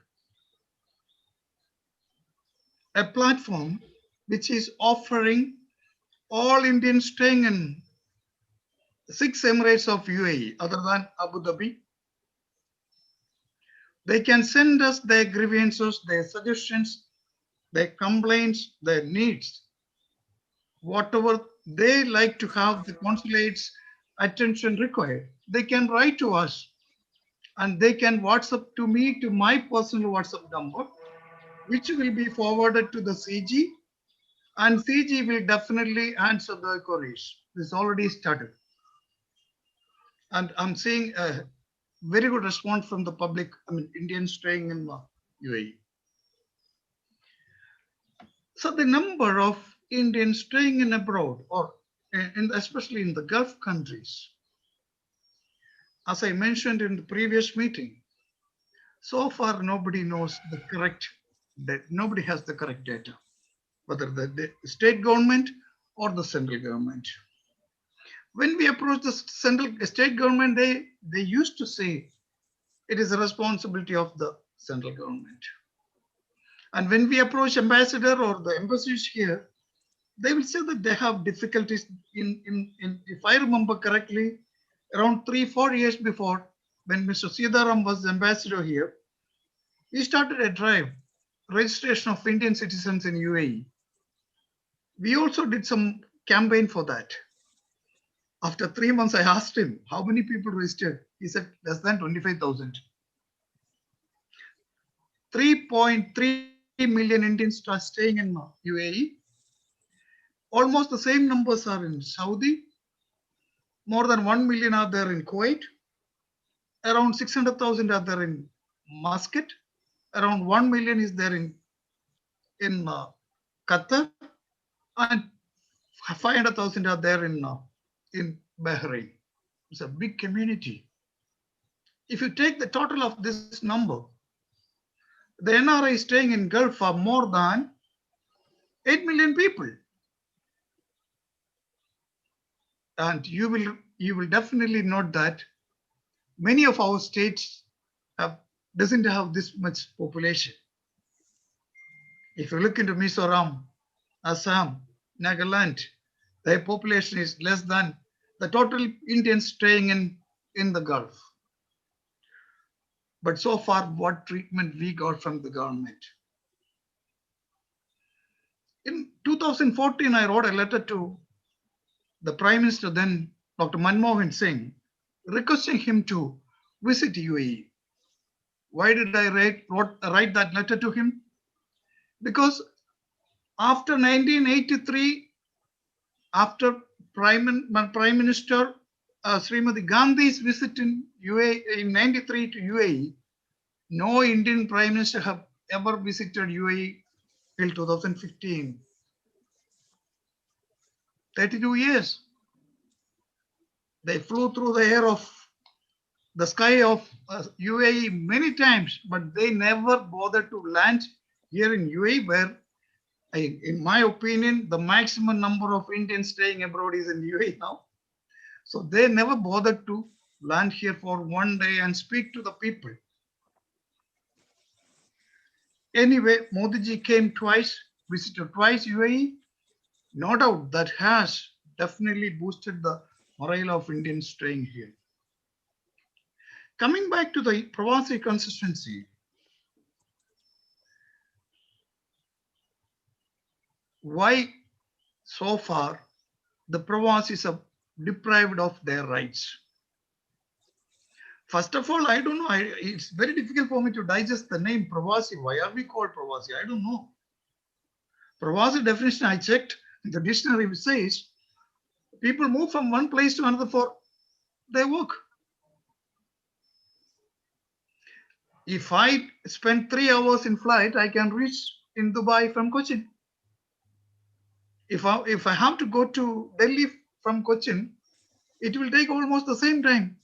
[SPEAKER 4] a platform which is offering all Indians staying in 6 Emirates of UAE, other than Abu Dhabi. They can send us their grievances, their suggestions, their complaints, their needs, whatever they like to have the consulate's attention required. They can write to us and they can WhatsApp to me to my personal WhatsApp number, which will be forwarded to the CG, and CG will definitely answer the queries. This already started. And I'm seeing a very good response from the public, I mean, Indians staying in UAE. So the number of Indians staying in abroad, or especially in the Gulf countries, as I mentioned in the previous meeting, so far nobody knows the correct, nobody has the correct data, whether the state government or the central government. When we approach the state government, they used to say it is a responsibility of the central government. And when we approach ambassador or the embassies here, they will say that they have difficulties in if I remember correctly, around 3-4 years before, when Mr. Sitaram was ambassador here, he started a drive, registration of Indian citizens in UAE. We also did some campaign for that. After 3 months, I asked him, how many people registered? He said less than 25,000. 3.3 million Indians are staying in UAE. Almost the same numbers are in Saudi. More than 1 million are there in Kuwait. Around 600,000 are there in Muscat. Around 1 million is there in Qatar, and 500,000 are there in Bahrain. It's a big community. If you take the total of this number, the NRI staying in Gulf are more than 8 million people. And you will definitely note that many of our states doesn't have this much population. If you look into Mizoram, Assam, Nagaland, their population is less than the total Indians staying in the Gulf. But so far, what treatment we got from the government? In 2014, I wrote a letter to the Prime Minister then, Dr. Manmohan Singh, requesting him to visit UAE. Why did I write that letter to him? Because after 1983, after Prime Minister Srimati Gandhi's visit in UAE in 93 to UAE, no Indian Prime Minister have ever visited UAE till 2015. 32 years. They flew through the sky of UAE many times, but they never bothered to land here in UAE, where, in my opinion, the maximum number of Indians staying abroad is in UAE now. So they never bothered to land here for one day and speak to the people. Anyway, Modi ji came twice, visited twice UAE. No doubt that has definitely boosted the morale of Indians staying here. Coming back to the Pravasi consistency, why so far the Pravasis are deprived of their rights? First of all, I don't know. It's very difficult for me to digest the name Pravasi. Why are we called Pravasi? I don't know. Pravasi definition I checked in the dictionary, which says people move from one place to another for their work. If I spend 3 hours in flight, I can reach in Dubai from Cochin. If I have to go to Delhi from Cochin, it will take almost the same time.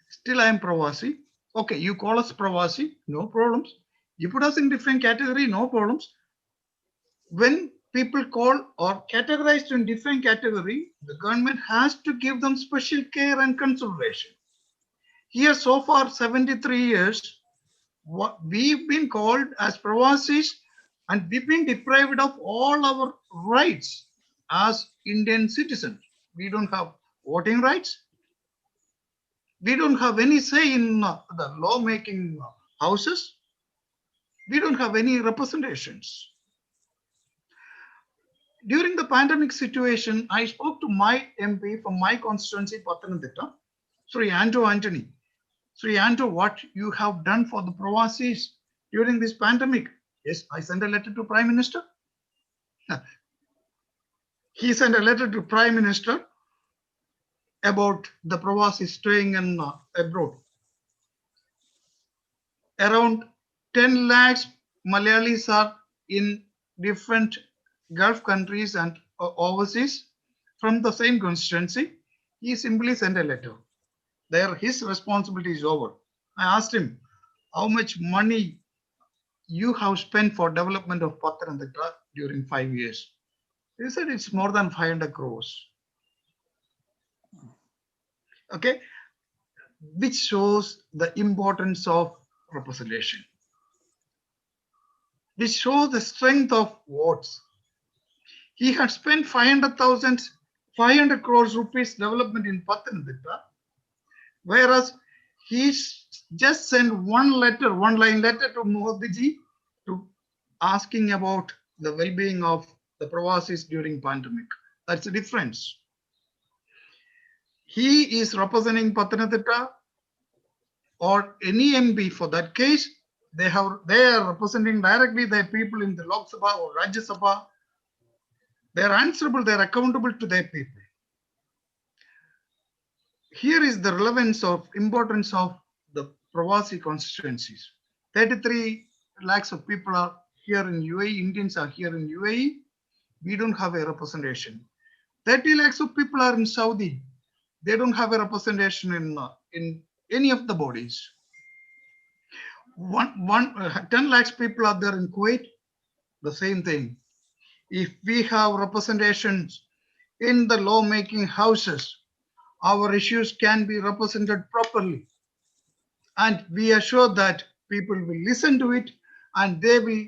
[SPEAKER 4] Still, I am Pravasi. Okay, you call us Pravasi, no problems. You put us in different category, no problems. When people call or categorized in different category, the government has to give them special care and consideration. Here, so far, 73 years, we've been called as Pravasis, and we've been deprived of all our rights as Indian citizens. We don't have voting rights. We don't have any say in the lawmaking houses. We don't have any representations. During the pandemic situation, I spoke to my MP from my constituency, Pathanamthitta, Sri Andrew Anthony. Sri Andrew, what you have done for the Pravasis during this pandemic? Yes, I sent a letter to Prime Minister. He sent a letter to Prime Minister about the Pravasis staying in abroad. Around 10 lakhs Malayalis are in different Gulf countries and overseas from the same constituency. He simply sent a letter. There, his responsibility is over. I asked him how much money you have spent for development of Pathanamthitta during 5 years. He said it's more than 500 crores. Okay, which shows the importance of representation. Which shows the strength of votes. He had spent 500 crores rupees development in Pathanamthitta, whereas he just sent one line letter to Modi ji to asking about the well-being of the Pravasis during pandemic. That's the difference. He is representing Pathanamthitta or any MP for that case, They are representing directly their people in the Lok Sabha or Rajya Sabha. They are answerable, they are accountable to their people. Here is the relevance of importance of the Pravasi constituencies. 33 lakhs of people are here in UAE, Indians are here in UAE. We don't have a representation. 30 lakhs of people are in Saudi. They don't have a representation in any of the bodies. 10 lakhs people are there in Kuwait, the same thing. If we have representations in the lawmaking houses, our issues can be represented properly. And we are sure that people will listen to it and they will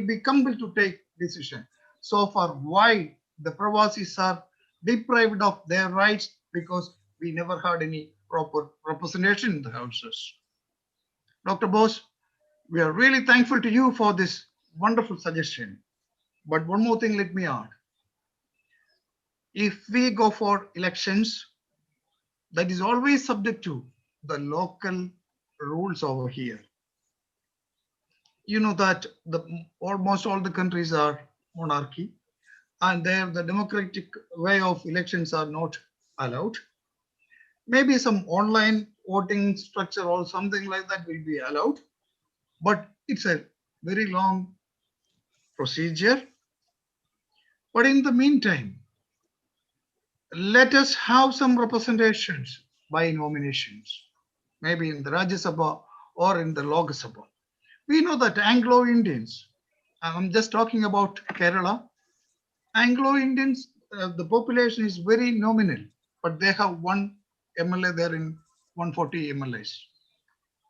[SPEAKER 4] be compelled to take decision. So far, why the Pravasis are deprived of their rights? Because we never had any proper representation in the houses. Dr. Bose, we are really thankful to you for this wonderful suggestion. But one more thing, let me add. If we go for elections, that is always subject to the local rules over here. You know that almost all the countries are monarchy, and there the democratic way of elections are not allowed. Maybe some online voting structure or something like that will be allowed, but it's a very long procedure. But in the meantime, let us have some representations by nominations, maybe in the Rajya Sabha or in the Lok Sabha. We know that Anglo-Indians, I'm just talking about Kerala, Anglo-Indians, the population is very nominal, but they have one MLA there in 140 MLAs.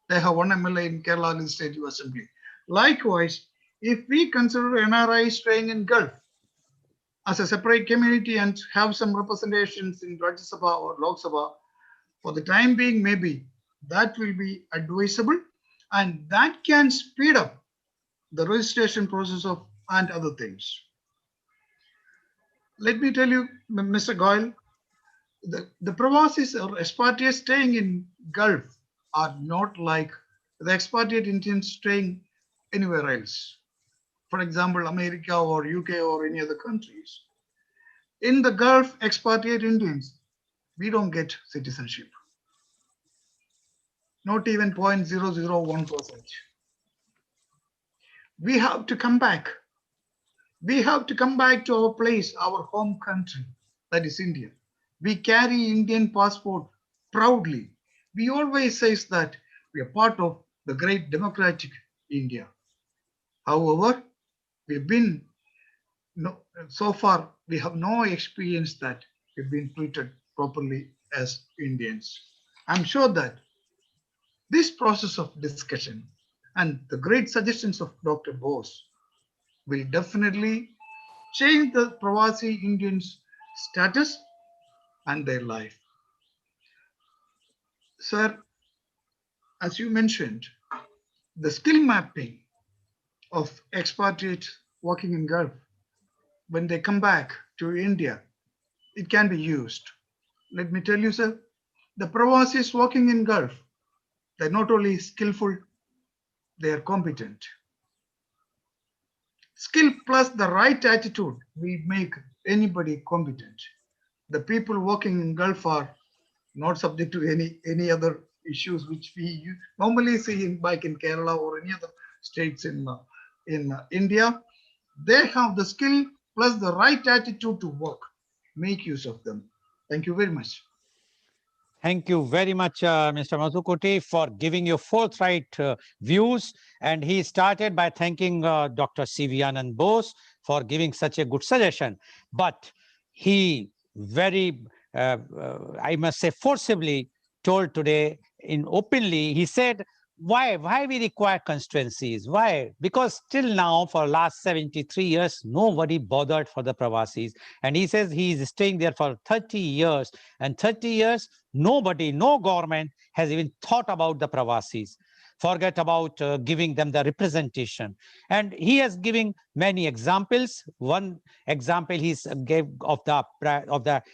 [SPEAKER 4] They have one MLA in Kerala Legislative Assembly. Likewise, if we consider NRI staying in Gulf as a separate community and have some representations in Rajya Sabha or Lok Sabha, for the time being, maybe that will be advisable and that can speed up the registration process of and other things. Let me tell you, Mr. Goel, the Pravasis or expatriates staying in Gulf are not like the expatriate Indians staying anywhere else. For example, America or UK or any other countries. In the Gulf, expatriate Indians, we don't get citizenship. Not even 0.001%. We have to come back. We have to come back to our place, our home country, that is India. We carry Indian passport proudly. We always say that we are part of the great democratic India. However, so far we have no experience that we've been treated properly as Indians. I'm sure that this process of discussion and the great suggestions of Dr. Bose will definitely change the Pravasi Indians' status and their life. Sir, as you mentioned, the skill mapping of expatriates working in Gulf, when they come back to India, it can be used. Let me tell you, sir, the Pravasis working in Gulf, they're not only skillful, they are competent. Skill plus the right attitude will make anybody competent. The people working in Gulf are not subject to any other issues which we normally see back in Kerala or any other states in India. They have the skill plus the right attitude to work. Make use of them. Thank you very much.
[SPEAKER 1] Thank you very much, Mr. Madhukote, for giving your forthright views. And he started by thanking Dr. C.V. Anand Bose for giving such a good suggestion. But he very, I must say, forcibly told today openly, he said, why we require constituencies? Why? Because till now, for last 73 years, nobody bothered for the Pravasis. And he says he is staying there for 30 years. And 30 years, nobody, no government has even thought about the Pravasis. forget about giving them the representation. And he has given many examples. One example he gave of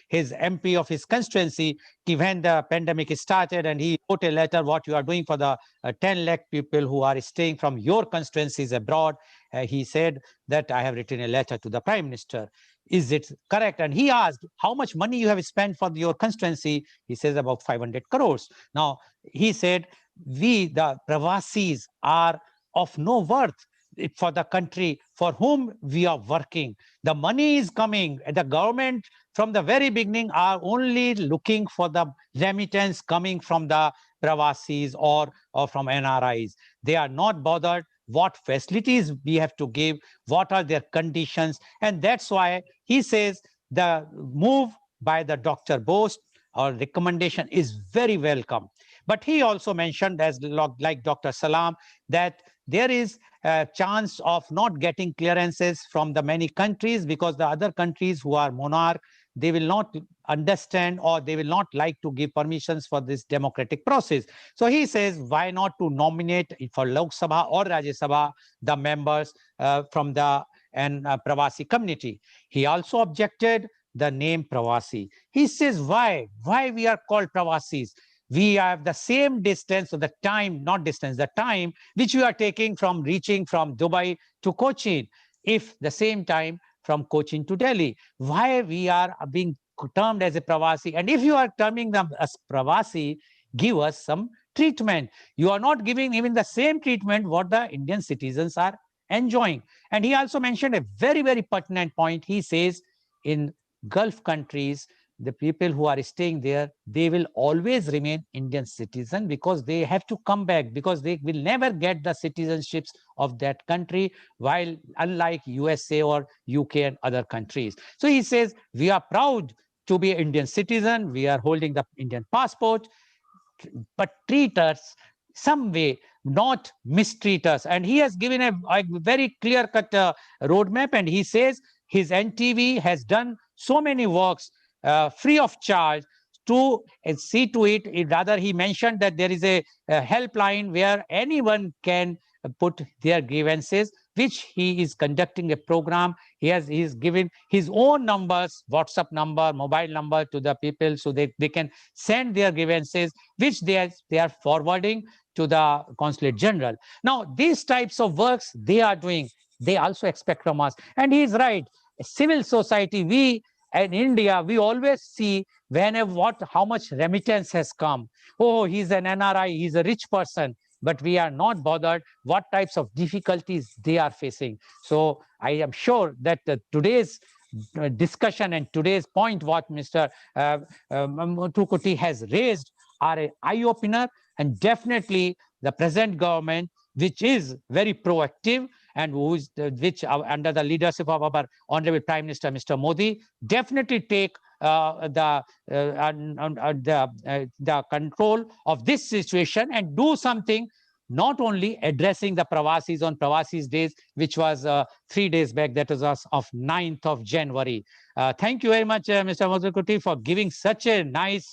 [SPEAKER 1] his MP of his constituency, when the pandemic started, and he wrote a letter, what you are doing for the 10 lakh people who are staying from your constituencies abroad. He said that I have written a letter to the Prime Minister. Is it correct? And he asked, how much money you have spent for your constituency? He says about 500 crores. Now, he said, we, the Pravasis, are of no worth for the country for whom we are working. The money is coming. The government from the very beginning are only looking for the remittance coming from the Pravasis or from NRIs. They are not bothered what facilities we have to give, what are their conditions. And that's why he says the move by the Dr. Bose or recommendation is very welcome. But he also mentioned, as like Dr. Salam, that there is a chance of not getting clearances from the many countries because the other countries who are monarch, they will not understand or they will not like to give permissions for this democratic process. So he says, why not to nominate for Lok Sabha or Rajya Sabha the members from the Pravasi community. He also objected the name Pravasi. He says, why we are called Pravasis? We have the same distance, so the time, not distance, the time which we are taking from reaching from Dubai to Cochin, if the same time from Cochin to Delhi. Why we are being termed as a Pravasi? And if you are terming them as Pravasi, give us some treatment. You are not giving even the same treatment what the Indian citizens are enjoying. And he also mentioned a very, very pertinent point. He says in Gulf countries, the people who are staying there, they will always remain Indian citizen because they have to come back because they will never get the citizenships of that country, while unlike USA or UK and other countries. So he says, we are proud to be Indian citizen. We are holding the Indian passport, but treat us some way, not mistreat us. And he has given a very clear-cut roadmap, and he says his NTV has done so many works free of charge to see to it. Rather, he mentioned that there is a helpline where anyone can put their grievances, which he is conducting a program. He's given his own numbers, WhatsApp number, mobile number to the people so they can send their grievances, which they are forwarding to the Consulate General. Now, these types of works they are doing, they also expect from us. And he is right. Civil society, we in India, we always see how much remittance has come. Oh, he's an NRI, he's a rich person, but we are not bothered what types of difficulties they are facing. So I am sure that today's discussion and today's point what Mr. Muthukutti has raised are an eye-opener, and definitely the present government, which is very proactive and which under the leadership of our Honorable Prime Minister, Mr. Modi, definitely take the control of this situation and do something, not only addressing the Pravasis on Pravasis days, which was 3 days back, that was of 9th of January. Thank you very much, Mr. Muthukutti, for giving such a nice,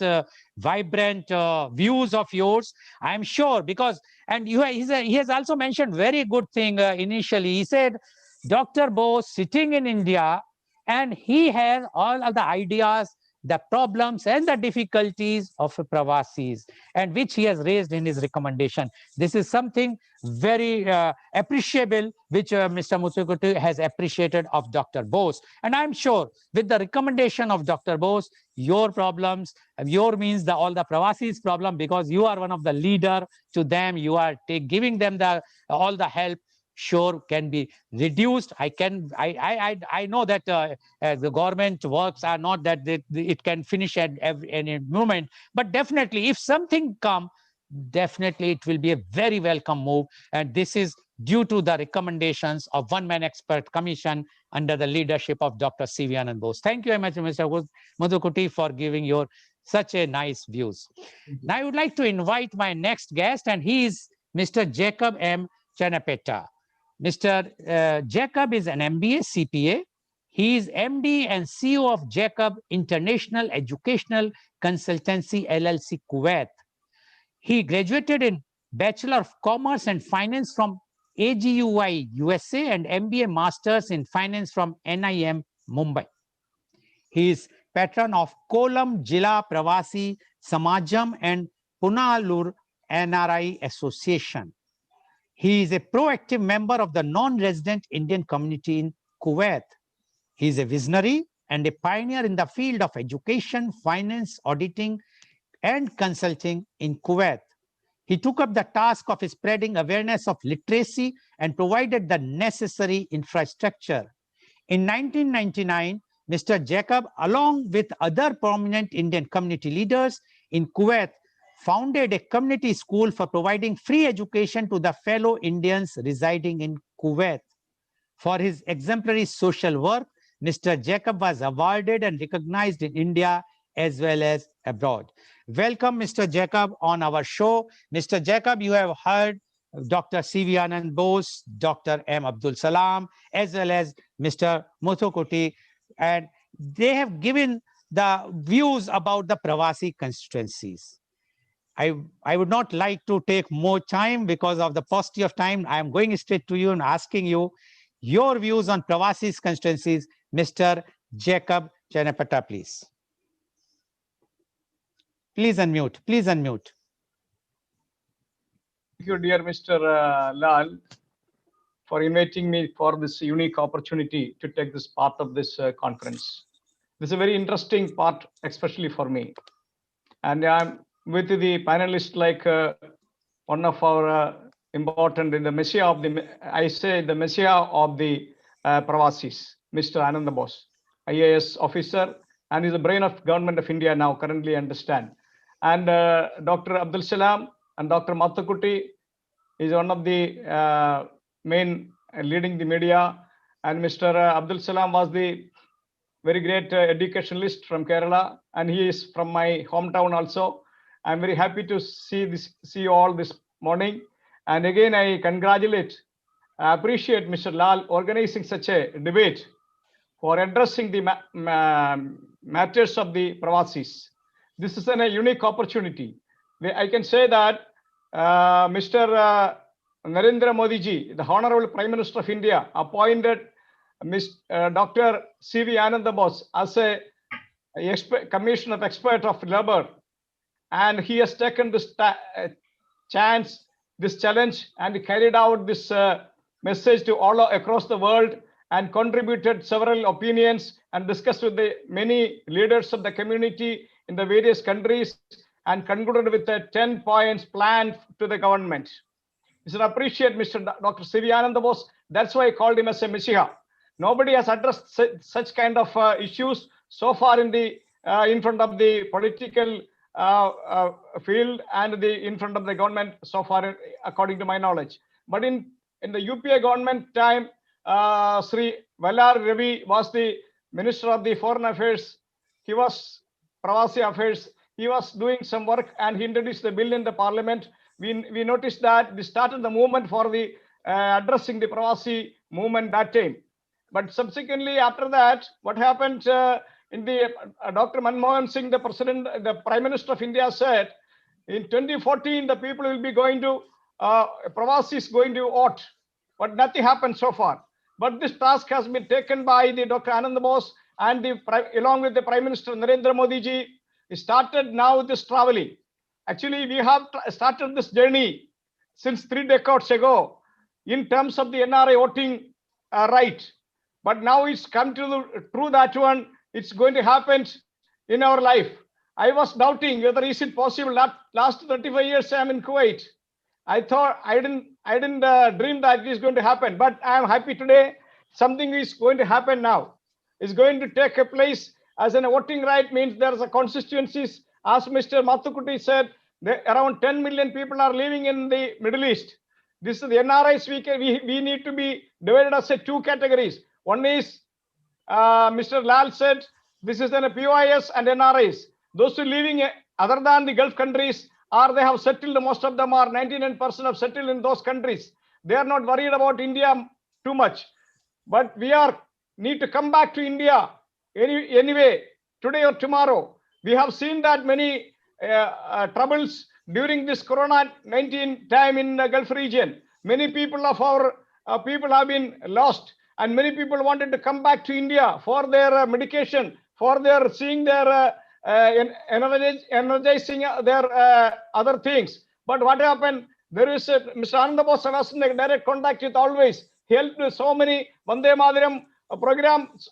[SPEAKER 1] vibrant views of yours. I'm sure because, and he has also mentioned very good thing initially. He said, Dr. Bose sitting in India, and he has all of the ideas, the problems and the difficulties of Pravasis, and which he has raised in his recommendation. This is something very appreciable, which Mr. Muthukutti has appreciated of Dr. Bose. And I'm sure with the recommendation of Dr. Bose, your problems, your means all the Pravasis problem, because you are one of the leader to them, you are giving them all the help, sure can be reduced. I know that the government works are not that it can finish at any moment, but definitely if something come, definitely it will be a very welcome move. And this is due to the recommendations of one-man expert commission under the leadership of Dr. C.V. Anand Bose. Thank you very much, Mr. Muthukutti, for giving your such a nice views. Now I would like to invite my next guest, and he is Mr. Jacob M. Chanapeta. Mr. Jacob is an MBA CPA. He is MD and CEO of Jacob International Educational Consultancy LLC, Kuwait. He graduated in Bachelor of Commerce and Finance from AGUI, USA, and MBA Masters in Finance from NIM, Mumbai. He is patron of Kolam Jila Pravasi Samajam and Punalur NRI Association. He is a proactive member of the non-resident Indian community in Kuwait. He is a visionary and a pioneer in the field of education, finance, auditing, and consulting in Kuwait. He took up the task of spreading awareness of literacy and provided the necessary infrastructure. In 1999, Mr. Jacob, along with other prominent Indian community leaders in Kuwait, founded a community school for providing free education to the fellow Indians residing in Kuwait. For his exemplary social work, Mr. Jacob was awarded and recognized in India as well as abroad. Welcome, Mr. Jacob, on our show. Mr. Jacob, you have heard Dr. C.V. Anand Bose, Dr. M. Abdul Salam, as well as Mr. Muthukuti, and they have given the views about the Pravasi constituencies. I would not like to take more time because of the paucity of time. I am going straight to you and asking you your views on Pravasi's constituencies. Mr. Jacob Chanapata, please. Please unmute. Please unmute.
[SPEAKER 5] Thank you, dear Mr. Lal, for inviting me for this unique opportunity to take this part of this conference. This is a very interesting part, especially for me. And I'm with the panelists like one of our important in the messiah of the, I say the messiah of the Pravasis, Mr. Ananda Bose, IAS officer, and is the brain of government of India now, currently understand. And Dr. Abdul Salam and Dr. Mathukuti is one of the main leading the media. And Mr. Abdul Salam was the very great educationalist from Kerala, and he is from my hometown also. I'm very happy to see you all this morning. And again, I appreciate Mr. Lal organizing such a debate for addressing the matters of the Pravasis. This is a unique opportunity. I can say that Mr. Narendra Modi ji, the Honorable Prime Minister of India, appointed Dr. C.V. Ananda Bose as a commission of expert of labor, and he has taken this chance, this challenge, and carried out this message to all across the world, and contributed several opinions and discussed with the many leaders of the community in the various countries, and concluded with a 10 points plan to the government. You should appreciate Mr. Dr. C.V. Ananda Bose. That's why I called him as a messiah. Nobody has addressed such kind of issues so far in front of the political field and in front of the government so far, according to my knowledge. But in the UPA government time, Sri Vallar Ravi was the Minister of the Foreign Affairs. He was Pravasi Affairs. He was doing some work, and he introduced the bill in the parliament. We noticed that we started the movement for the addressing the Pravasi movement that time. But subsequently, after that, what happened in the Dr. Manmohan Singh, the Prime Minister of India, said in 2014 the people will be going to Pravasi is going to vote, but nothing happened so far. But this task has been taken by the Dr. Ananda Bose, and along with the Prime Minister Narendra Modi ji, started now this traveling. Actually, we have started this journey since 3 decades ago in terms of the NRI voting right. But now it's come to through that one, it's going to happen in our life. I was doubting whether is it possible. Last 35 years I'm in Kuwait. I thought I didn't dream that it is going to happen, but I am happy today. Something is going to happen now. It's going to take a place as a voting right means there's a constituencies. As Mr. Mathukuti said, around 10 million people are living in the Middle East. This is the NRIs. We need to be divided as two categories. One is, Mr. Lal said, this is a POIS and NRIs. Those who living other than the Gulf countries, or they have settled, most of them are 99% have settled in those countries. They are not worried about India too much. But we need to come back to India anyway, today or tomorrow. We have seen that many troubles during this Corona-19 time in the Gulf region, many people of our people have been lost, and many people wanted to come back to India for their medication, for their seeing their energizing their other things. But what happened? There is Mr. Ananda Bose was in direct contact with always. He helped with so many Vande Mataram programs.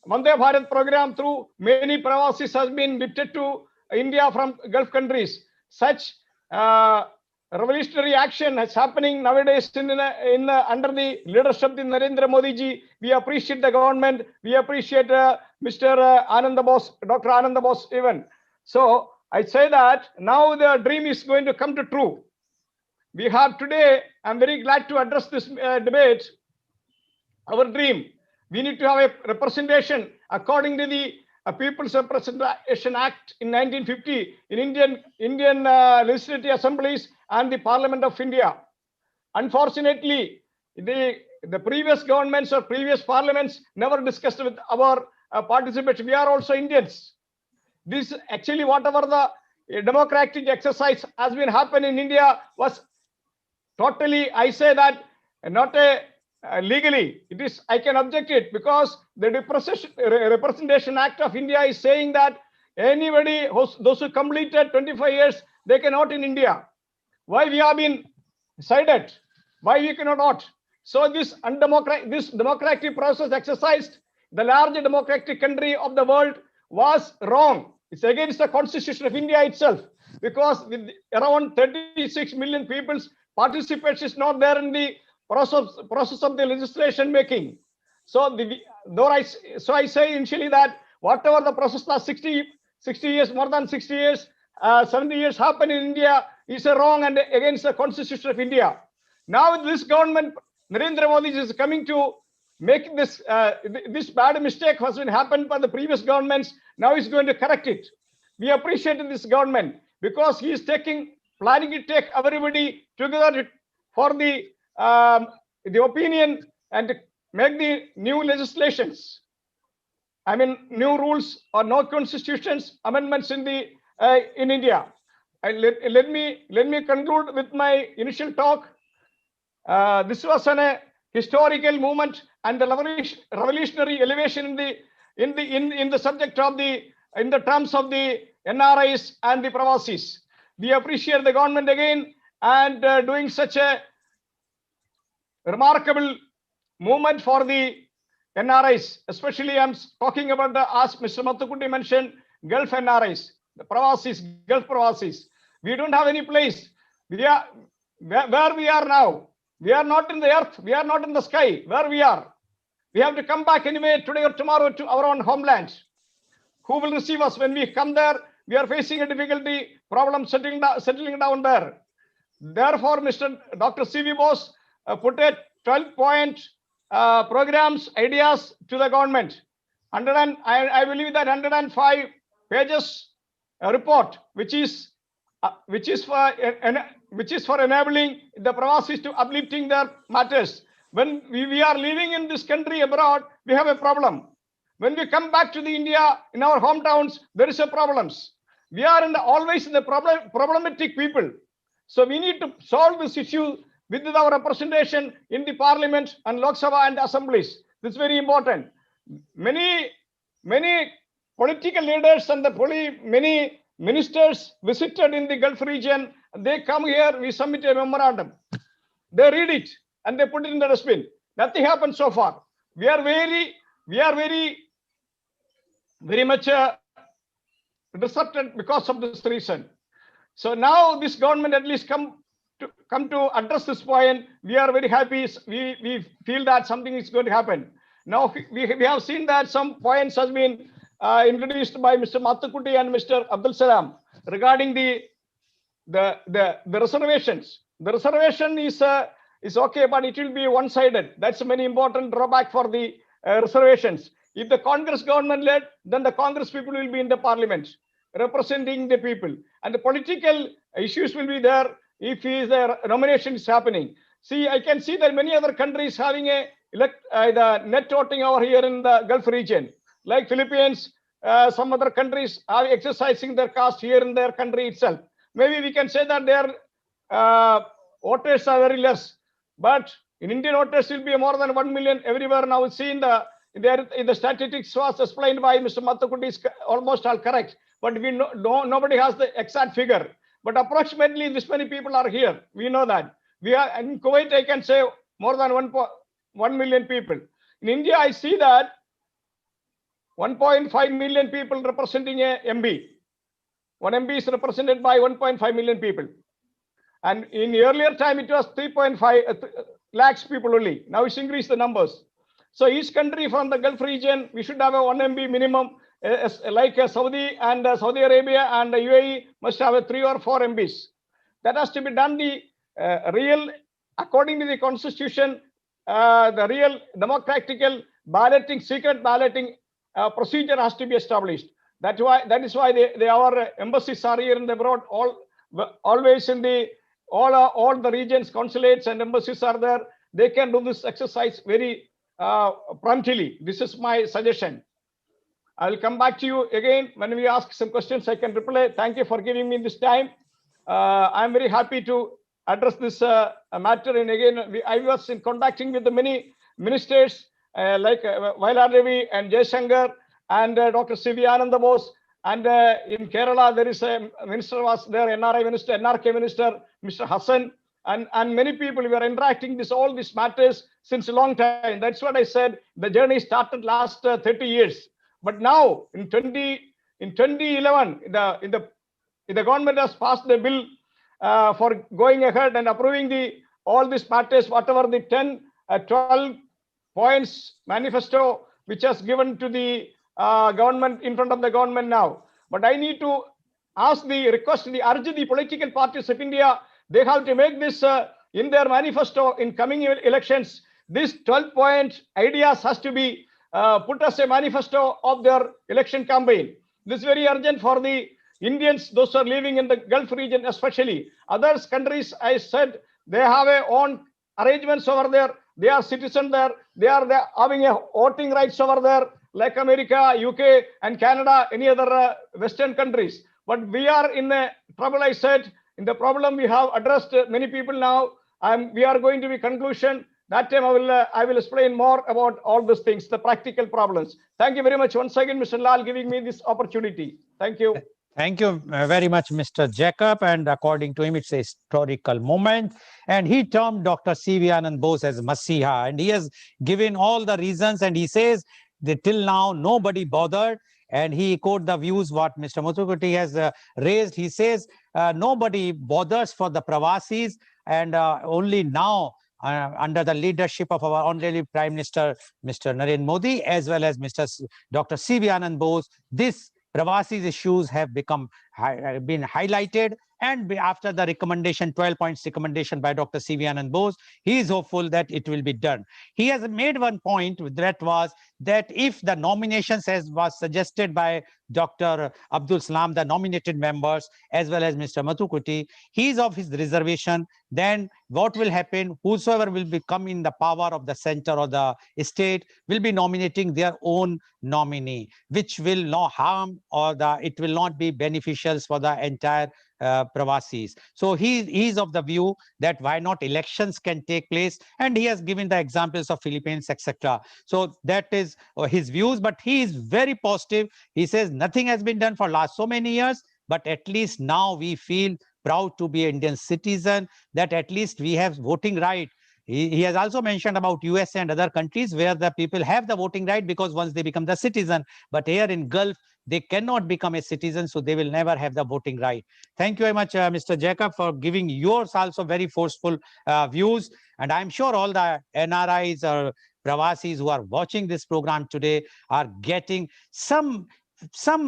[SPEAKER 5] Vande Bharat program through many Pravasis has been lifted to India from Gulf countries. Such revolutionary action is happening nowadays under the leadership of Narendra Modi ji. We appreciate the government. We appreciate Mr. Ananda Bose, Dr. Ananda Bose even. So I say that now the dream is going to come to true. We have today, I'm very glad to address this debate, our dream. We need to have a representation according to the People's Representation Act in 1950 in Indian legislative assemblies and the Parliament of India. Unfortunately, the previous governments or previous parliaments never discussed with our participation. We are also Indians. This actually, whatever the democratic exercise has been happening in India was totally, I say that, not a legally, it is, I can object it because the Representation Act of India is saying that anybody, those who completed 25 years, they can vote in India. Why we have been decided? Why we cannot vote? So this democratic process exercised, the large democratic country of the world was wrong. It's against the Constitution of India itself, because with around 36 million people's participation is not there in the process of the legislation making. So I say initially that whatever the process last 60 years, more than 60 years, 70 years happened in India is wrong and against the Constitution of India. Now this government, Narendra Modi is coming to make this this bad mistake has been happened by the previous governments. Now he's going to correct it. We appreciate this government because he is planning to take everybody together for the opinion and to make the new legislations. I mean, new rules or no constitutions amendments in India. Let me conclude with my initial talk. This was a historical movement and the revolutionary elevation in the subject of in the terms of the NRIs and the Pravasis. We appreciate the government again and doing such a remarkable movement for the NRIs. Especially I'm talking about as Mr. Mathukutti mentioned, Gulf NRIs, the Pravasis, Gulf Pravasis. We don't have any place. We are where we are now. We are not in the earth. We are not in the sky. Where we are. We have to come back anyway today or tomorrow to our own homeland. Who will receive us when we come there? We are facing a difficulty, problem settling down there. Therefore, Dr. C.V. Bose put a 12-point programs, ideas to the government. I believe that 105 pages report, which is for enabling the Pravasis to uplifting their matters. When we are living in this country abroad, we have a problem. When we come back to the India, in our hometowns, there is a problems. We are always in the problematic people. So we need to solve this issue with our representation in the parliament and Lok Sabha and assemblies. This is very important. Many political leaders and many ministers visited in the Gulf region. They come here, we submit a memorandum. They read it and they put it in the dustbin. Nothing happened so far. We are very much disrupted because of this reason. So now this government at least come to address this point. We are very happy. We feel that something is going to happen. Now we have seen that some points has been introduced by Mr. Mathukutti and Mr. Abdul Salam regarding the reservations. The reservation is okay, but it will be one-sided. That's a very important drawback for the reservations. If the Congress government led, then the Congress people will be in the parliament representing the people, and the political issues will be there if the nomination is happening. See, I can see that many other countries having the net voting over here in the Gulf region, like Philippines, some other countries are exercising their caste here in their country itself. maybe we can say that their voters are very less. But in Indian voters will be more than 1 million everywhere now. See in the statistics was explained by Mr. Mathukutti is almost all correct. But we nobody has the exact figure. But approximately this many people are here. We know that. We are in Kuwait, I can say more than 1 million people. In India, I see that 1.5 million people representing a MB. One MB is represented by 1.5 million people. And in earlier time, it was 3.5 lakhs people only. Now it's increased the numbers. So each country from the Gulf region, we should have a 1 MB minimum, like Saudi and Saudi Arabia and UAE must have a 3 or 4 MBs. That has to be done the real, according to the constitution, the real democratical balloting, secret balloting procedure has to be established. That is why our embassies are here in the abroad, always in the all the regions, consulates and embassies are there. They can do this exercise very promptly. This is my suggestion. I will come back to you again when we ask some questions. I can reply. Thank you for giving me this time. I'm very happy to address this matter. And again, I was in contacting with the many ministers like Vailar and Jaishankar and Dr. C.V. Ananda Bose. And in Kerala, there is a minister was there, NRI minister, NRK minister, Mr. Hassan, and many people. We are interacting all these matters since a long time. That's what I said. The journey started last 30 years. But now in 2011, the government has passed the bill for going ahead and approving all these matters, whatever the 12 points manifesto which has given to the government in front of the government now. But I need to urge the political parties of India, they have to make this in their manifesto in coming elections. This 12-point ideas has to be put as a manifesto of their election campaign. This is very urgent for the Indians, those who are living in the Gulf region especially. Other countries, I said, they have their own arrangements over there. They are citizens there. They are having a voting rights over there, like America, UK, and Canada, any other Western countries. But we are in the trouble, I said. In the problem we have addressed many people now. We are going to be conclusion. That time I will explain more about all these things, the practical problems. Thank you very much once again, Mr. Lal, giving me this opportunity. Thank you.
[SPEAKER 1] Thank you very much, Mr. Jacob. And according to him, it's a historical moment. And he termed Dr. C.V. Anand Bose as Masiha. And he has given all the reasons. And he says that till now, nobody bothered. And he quoted the views what Mr. Mathukutti has raised. He says nobody bothers for the Pravasis. And only now, under the leadership of our honorable Prime Minister, Mr. Narendra Modi, as well as Dr. C.V. Anand Bose, this Pravasis issues have been highlighted, and after the recommendation, 12 points recommendation by Dr. C.V. Anand Bose, he is hopeful that it will be done. He has made one point that was that if the nominations as was suggested by Dr. Abdul Salam, the nominated members, as well as Mr. Mathukutti, he is of his reservation, then what will happen? Whosoever will become in the power of the center or the state will be nominating their own nominee, which will not harm or it will not be beneficial for the entire Pravasis. So he is of the view that why not elections can take place, and he has given the examples of Philippines, etc. So that is his views, but he is very positive. He says nothing has been done for last so many years, but at least now we feel proud to be an Indian citizen, that at least we have voting right. He has also mentioned about US and other countries where the people have the voting right because once they become the citizen, but here in Gulf, they cannot become a citizen, so they will never have the voting right. Thank you very much, Mr. Jacob, for giving yours also very forceful views. And I'm sure all the NRIs or Pravasis who are watching this program today are getting some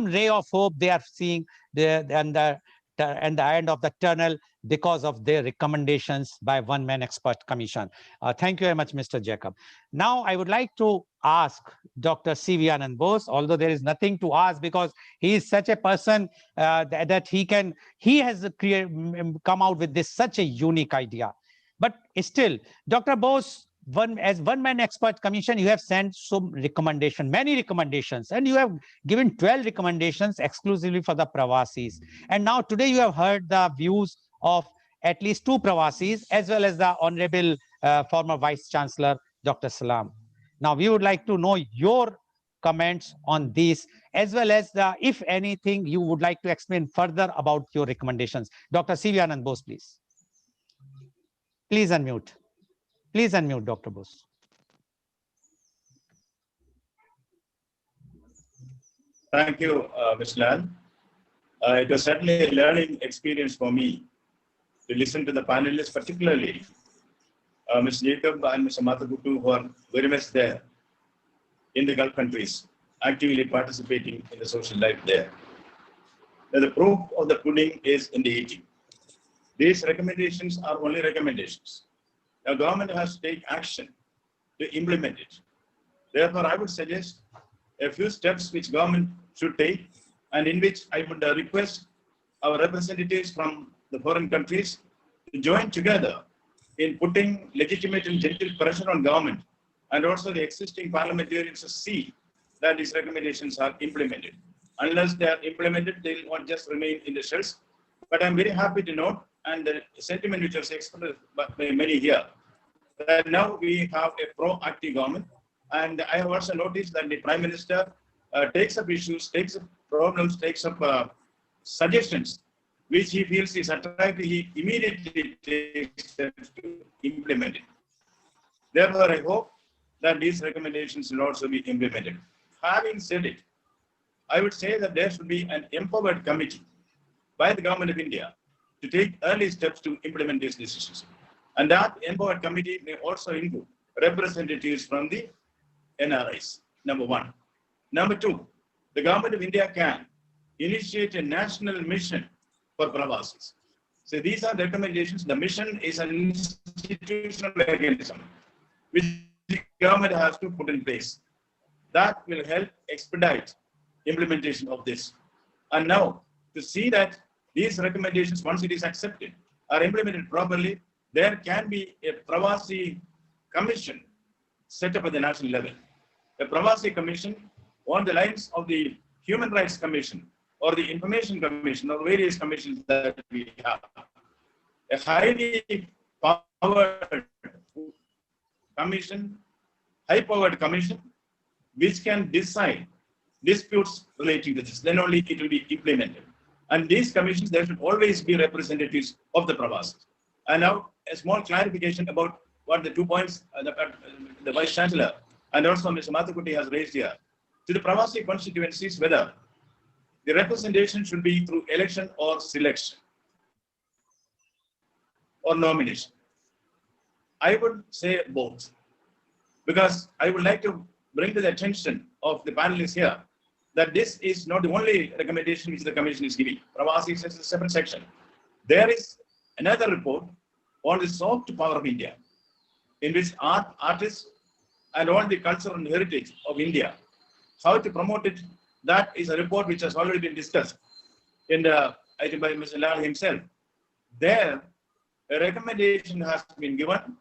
[SPEAKER 1] ray of hope they are seeing and the end of the tunnel because of their recommendations by one-man expert commission. Thank you very much, Mr. Jacob. Now, I would like to ask Dr. C.V. Anand Bose, although there is nothing to ask because he is such a person that he has come out with such a unique idea. But still, Dr. Bose, as one-man expert commission, you have sent some recommendation, many recommendations, and you have given 12 recommendations exclusively for the Pravasis. And now today you have heard the views of at least 2 Pravasis, as well as the Honorable former Vice Chancellor, Dr. Salam. Now we would like to know your comments on these, as well as if anything you would like to explain further about your recommendations. Dr. C.V. Anand Bose, please. Please unmute. Please unmute, Dr. Bose.
[SPEAKER 2] Thank you, Ms. Lal. It was certainly a learning experience for me to listen to the panelists, particularly Ms. Jacob and Mr. Mathagutu, who are very much there in the Gulf countries, actively participating in the social life there. Now, the proof of the pudding is in the eating. These recommendations are only recommendations. The government has to take action to implement it. Therefore, I would suggest a few steps which government should take, and in which I would request our representatives from the foreign countries to join together in putting legitimate and gentle pressure on government, and also the existing parliamentarians to see that these recommendations are implemented. Unless they are implemented, they will not just remain in the shells. But I'm very happy to note, and the sentiment which was expressed by many here, that now we have a proactive government. And I have also noticed that the Prime Minister takes up issues, takes up problems, takes up suggestions, which he feels is attractive. He immediately takes steps to implement it. Therefore, I hope that these recommendations will also be implemented. Having said it, I would say that there should be an empowered committee by the government of India to take early steps to implement these decisions. And that empowered committee may also include representatives from the NRIs, number one. Number two, the government of India can initiate a national mission for Pravasis. So these are the recommendations. The mission is an institutional mechanism which the government has to put in place. That will help expedite implementation of this. And now, to see that these recommendations, once it is accepted, are implemented properly, there can be a Pravasi commission set up at the national level. A Pravasi commission on the lines of the Human Rights Commission or the Information Commission or various commissions that we have. A highly powered commission, high-powered commission, which can decide disputes relating to this. Then only it will be implemented. And these commissions, there should always be representatives of the Pravasis. And now, a small clarification about what the 2 points the Vice Chancellor and also Mr. Mathagutu has raised here. To the Pravasi constituencies, whether the representation should be through election or selection or nomination. I would say both, because I would like to bring to the attention of the panelists here that this is not the only recommendation which the Commission is giving. Pravasi is a separate section. There is another report on the soft power of India, in which artists and all the culture and heritage of India, how to promote it. That is a report which has already been discussed I think by Mr. Lal himself. There, a recommendation has been given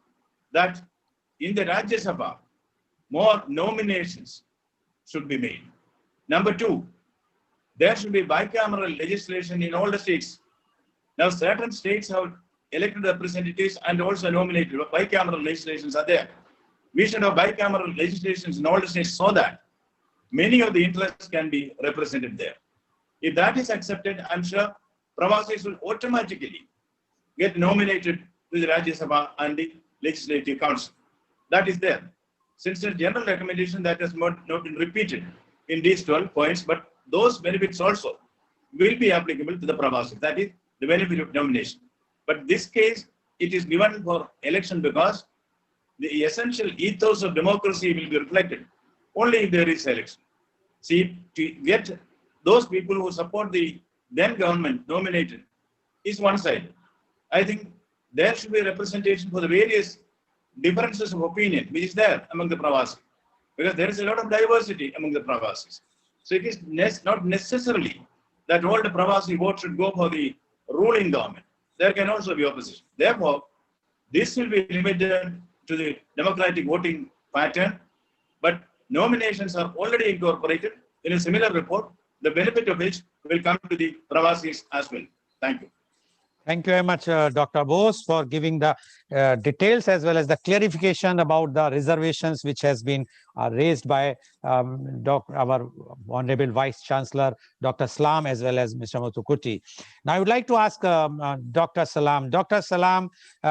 [SPEAKER 2] that in the Rajya Sabha, more nominations should be made. Number two, there should be bicameral legislation in all the states. Now, certain states have elected representatives and also nominated. Bicameral legislations are there. We should have bicameral legislations in all the states so that many of the interests can be represented there. If that is accepted, I'm sure Pravasis will automatically get nominated to the Rajya Sabha and the Legislative Council. That is there. Since the general recommendation that has not been repeated in these 12 points, but those benefits also will be applicable to the Pravasis. That is the benefit of nomination. But this case, it is given for election because the essential ethos of democracy will be reflected only if there is election. See, to get those people who support the then government nominated is one side. I think there should be representation for the various differences of opinion which is there among the Pravasis, because there is a lot of diversity among the Pravasis. So it is not necessarily that all the Pravasi votes should go for the ruling government. There can also be opposition. Therefore, this will be limited to the democratic voting pattern, but nominations are already incorporated in a similar report, the benefit of which will come to the Pravasis as well. Thank you.
[SPEAKER 1] Thank you very much, Dr. Bose, for giving the details as well as the clarification about the reservations which has been raised by our Honorable Vice Chancellor, Dr. Salam, as well as Mr. Muthukuti. Now, I would like to ask Dr. Salam. Dr. Salam,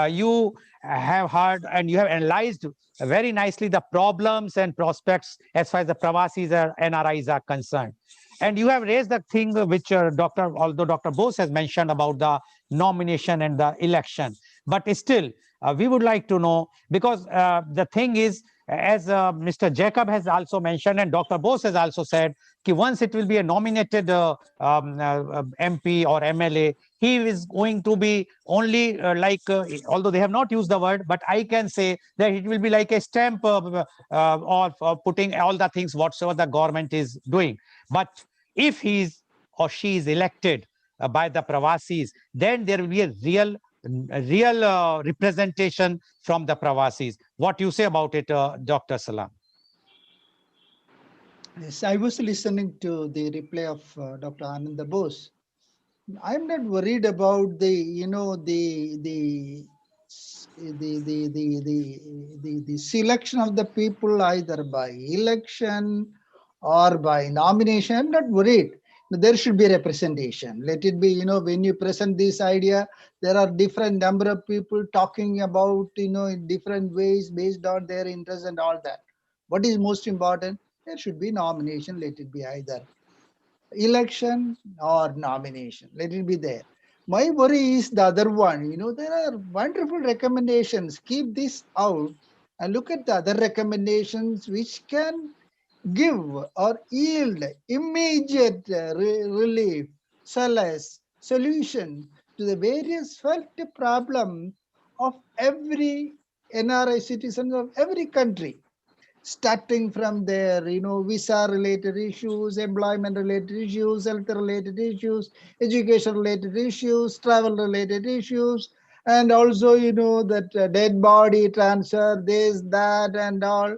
[SPEAKER 1] you have heard and you have analyzed very nicely the problems and prospects as far as the Pravasis or NRIs are concerned. And you have raised the thing which although Dr. Bose has mentioned about the nomination and the election, but still we would like to know, because the thing is, as Mr. Jacob has also mentioned and Dr. Bose has also said, once it will be a nominated MP or MLA, he is going to be only although they have not used the word, but I can say that it will be like a stamp of putting all the things whatsoever the government is doing. But if he is or she is elected by the Pravasis, then there will be a real representation from the Pravasis. What you say about it, Dr. Salam?
[SPEAKER 3] Yes, I was listening to the reply of Dr. Ananda Bose. I'm not worried about the selection of the people either by election or by nomination. I'm not worried. There should be representation. Let it be, when you present this idea, there are different number of people talking about, in different ways based on their interests and all that. What is most important? There should be nomination. Let it be either election or nomination. Let it be there. My worry is the other one. There are wonderful recommendations. Keep this out and look at the other recommendations which can give or yield immediate relief, solace, solution to the various felt problems of every NRI citizen of every country, starting from their visa related issues, employment related issues, health related issues, education related issues, travel related issues, and also that dead body transfer, this, that, and all.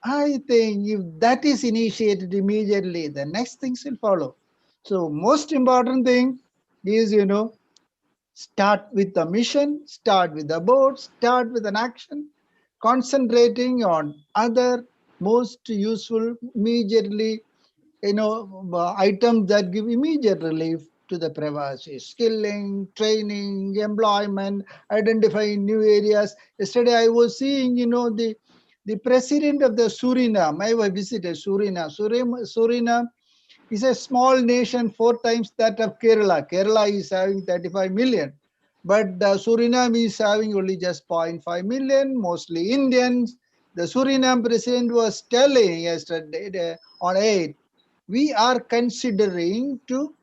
[SPEAKER 3] I think if that is initiated immediately, the next things will follow. So most important thing is start with the mission, start with the board, start with an action, concentrating on other most useful immediately items that give immediate relief to the Pravasis: skilling, training, employment, identifying new areas. Yesterday I was seeing the president of the Suriname. I visited Suriname. Suriname is a small nation, 4 times that of Kerala. Kerala is having 35 million. But Suriname is having only just 0.5 million, mostly Indians. The Suriname president was telling yesterday on 8, we are considering to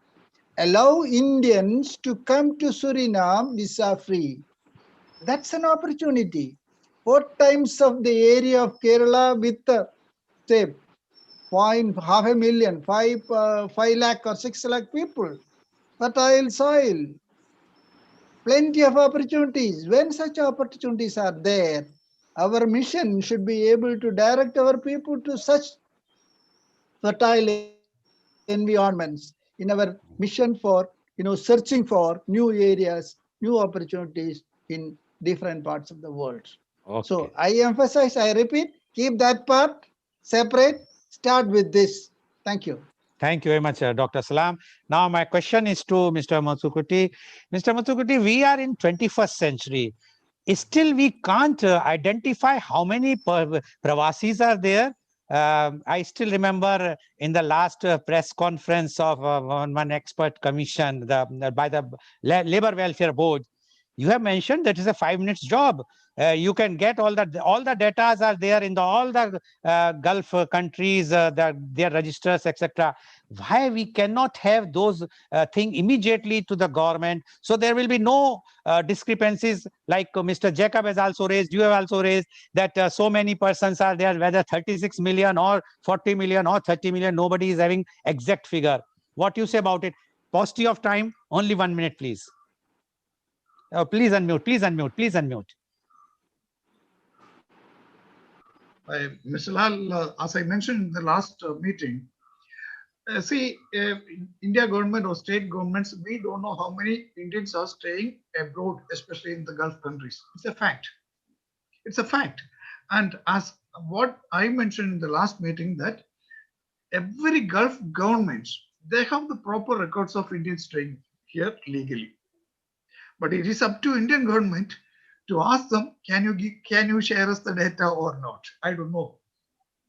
[SPEAKER 3] allow Indians to come to Suriname visa free. That's an opportunity. 4 times of the area of Kerala with, say, half a million, 5 lakh or 6 lakh people. Fertile soil, plenty of opportunities. When such opportunities are there, our mission should be able to direct our people to such fertile environments in our mission for searching for new areas, new opportunities in different parts of the world.
[SPEAKER 1] Okay.
[SPEAKER 3] So I emphasize, I repeat, keep that part separate, start with this. Thank you.
[SPEAKER 1] Thank you very much, Dr. Salam. Now, my question is to Mr. Mathukuti. Mr. Mathukuti, we are in 21st century. Still, we can't identify how many Pravasis are there. I still remember in the last press conference of one expert commission by the Labor Welfare Board, you have mentioned that is a 5 minutes job. You can get all the data are there in all the Gulf countries, their registers, etc. Why we cannot have those things immediately to the government? So there will be no discrepancies, like Mr. Jacob has also raised, you have also raised, that so many persons are there, whether 36 million or 40 million or 30 million, nobody is having exact figure. What you say about it? Paucity of time, only 1 minute, please. Please unmute, please unmute, please unmute.
[SPEAKER 4] Mr. Lal, as I mentioned in the last meeting, India government or state governments, we don't know how many Indians are staying abroad, especially in the Gulf countries. It's a fact. It's a fact. And as what I mentioned in the last meeting, that every Gulf government, they have the proper records of Indians staying here legally. But it is up to Indian government to ask them, can you share us the data or not? I don't know.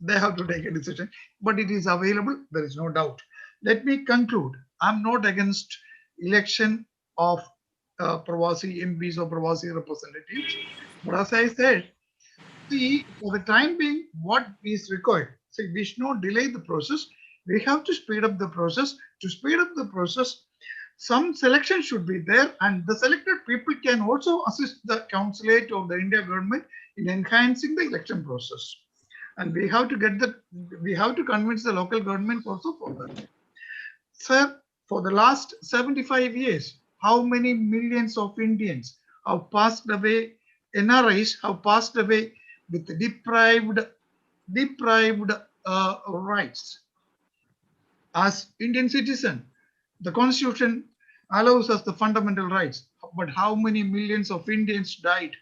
[SPEAKER 4] They have to take a decision, but it is available. There is no doubt. Let me conclude. I'm not against election of Pravasi MPs or Pravasi representatives. But as I said, see, for the time being, what is required? See, we should not delay the process. We have to speed up the process. To speed up the process, some selection should be there, and the selected people can also assist the consulate of the India government in enhancing the election process. And we have to convince the local government also for that. Sir, for the last 75 years, how many millions of Indians have passed away, NRIs have passed away with deprived rights. As Indian citizen, the constitution allows us the fundamental rights, but how many millions of Indians died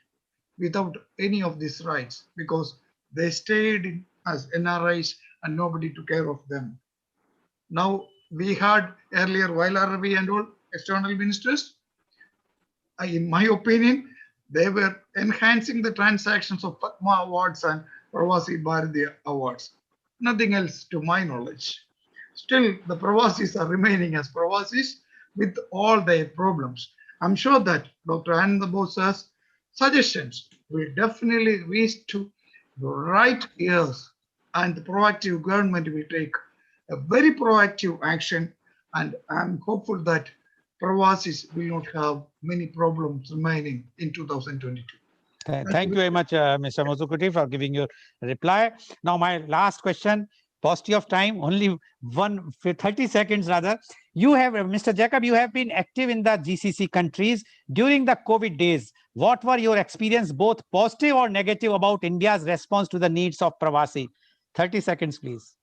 [SPEAKER 4] without any of these rights because they stayed as NRIs and nobody took care of them. Now we had earlier Ravi and all external ministers. In my opinion, they were enhancing the transactions of Padma Awards and Pravasi Bharati Awards. Nothing else to my knowledge. Still, the Pravasis are remaining as Pravasis with all their problems. I'm sure that Dr. Ananda Bosa's suggestions will definitely reach to the right ears, and the proactive government will take a very proactive action, and I'm hopeful that Pravasis will not have many problems remaining in 2022.
[SPEAKER 1] Thank you very much, Mr. Mozukuti, for giving your reply. Now, my last question, paucity of time, only 30 seconds rather. You have, Mr. Jacob, you have been active in the GCC countries during the COVID days. What were your experience, both positive or negative, about India's response to the needs of Pravasi? 30 seconds, please.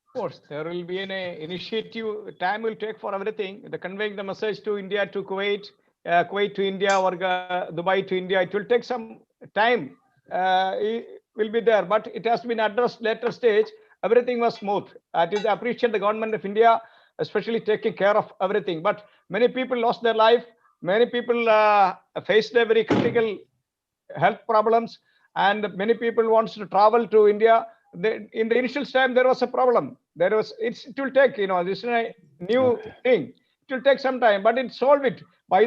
[SPEAKER 5] Of course, there will be an initiative. Time will take for everything. The conveying the message to India, to Kuwait, Kuwait to India, or Dubai to India. It will take some time. It will be there, but it has been addressed later stage. Everything was smooth. It is appreciate the government of India, especially taking care of everything. But many people lost their life. Many people faced a very critical health problems, and many people wants to travel to India. In the initial time, there was a problem. It will take, this is a new thing. It will take some time, but it solved it by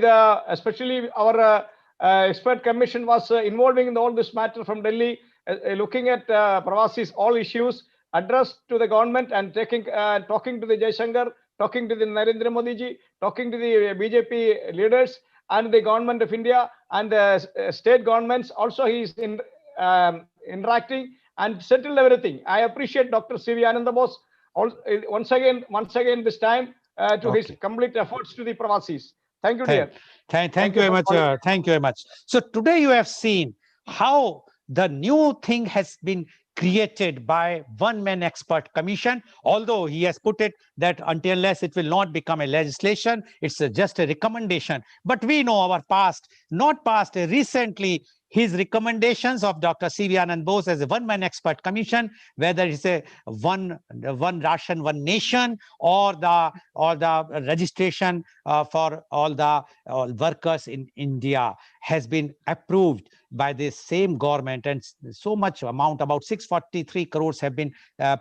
[SPEAKER 5] especially our expert commission was involving in all this matter from Delhi, looking at Pravasi's all issues addressed to the government and talking to the Jaishankar, talking to the Narendra Modi ji, talking to the BJP leaders and the government of India and the state governments. Also, he is interacting and settled everything. I appreciate Dr. C.V. Ananda Bose once again this time to his complete efforts to the Pravasis. Thank you, dear.
[SPEAKER 1] Thank you very much. Thank you very much. So today you have seen how the new thing has been created by one-man expert commission, although he has put it that unless it will not become a legislation, it's just a recommendation. But we know our past, not past, recently, his recommendations of Dr. C.V. Anand Bose as a one-man expert commission, whether it's a one ration, one nation, or the registration for all workers in India, has been approved by this same government, and so much amount, about 643 crores have been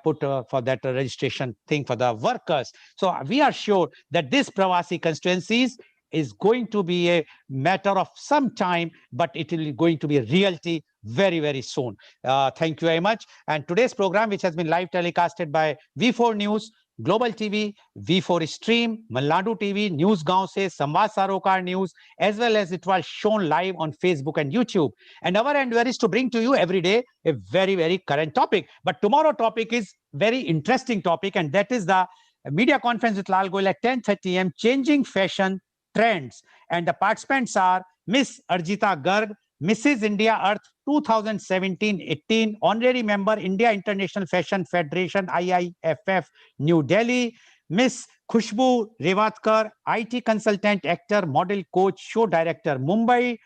[SPEAKER 1] put for that registration thing for the workers. So we are sure that this Pravasi constituencies is going to be a matter of some time, but it will going to be a reality very, very soon. Thank you very much. And today's program, which has been live telecasted by V4 News, Global TV, V4 Stream, Malnadu TV, News Gaon Se, Samvad Sarokar News, as well as it was shown live on Facebook and YouTube. And our endeavor is to bring to you every day a very, very current topic. But tomorrow topic is very interesting topic, and that is the media conference with Lal Goel at 10:30 a.m. Changing Fashion Trends. And the participants are Miss Arjita Garg, Mrs. India Earth 2017-18, Honorary Member, India International Fashion Federation, IIFF, New Delhi. Miss Khushbu Revatkar, IT consultant, actor, model, coach, show director, Mumbai.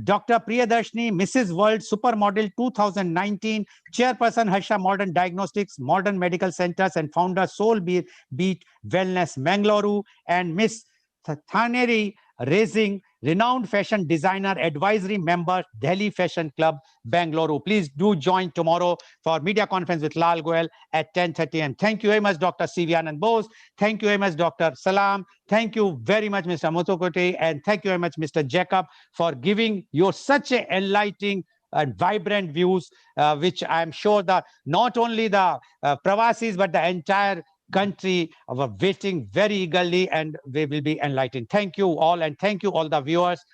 [SPEAKER 1] Dr. Priyadarshini, Mrs. World Supermodel 2019, Chairperson Harsha Modern Diagnostics, Modern Medical Centers, and founder Soul Beat Wellness, Mangalore. And Miss Thaneri Raising, renowned fashion designer, advisory member, Delhi Fashion Club, Bangalore. Please do join tomorrow for media conference with Lal Goel at 10:30 a.m. Thank you very much, Dr. C.V. Anand Bose. Thank you very much, Dr. Salam. Thank you very much, Mr. Muthukote. And thank you very much, Mr. Jacob, for giving your such a enlightening and vibrant views, which I'm sure that not only the Pravasis, but the entire country are waiting very eagerly, and we will be enlightened. Thank you all, and thank you all the viewers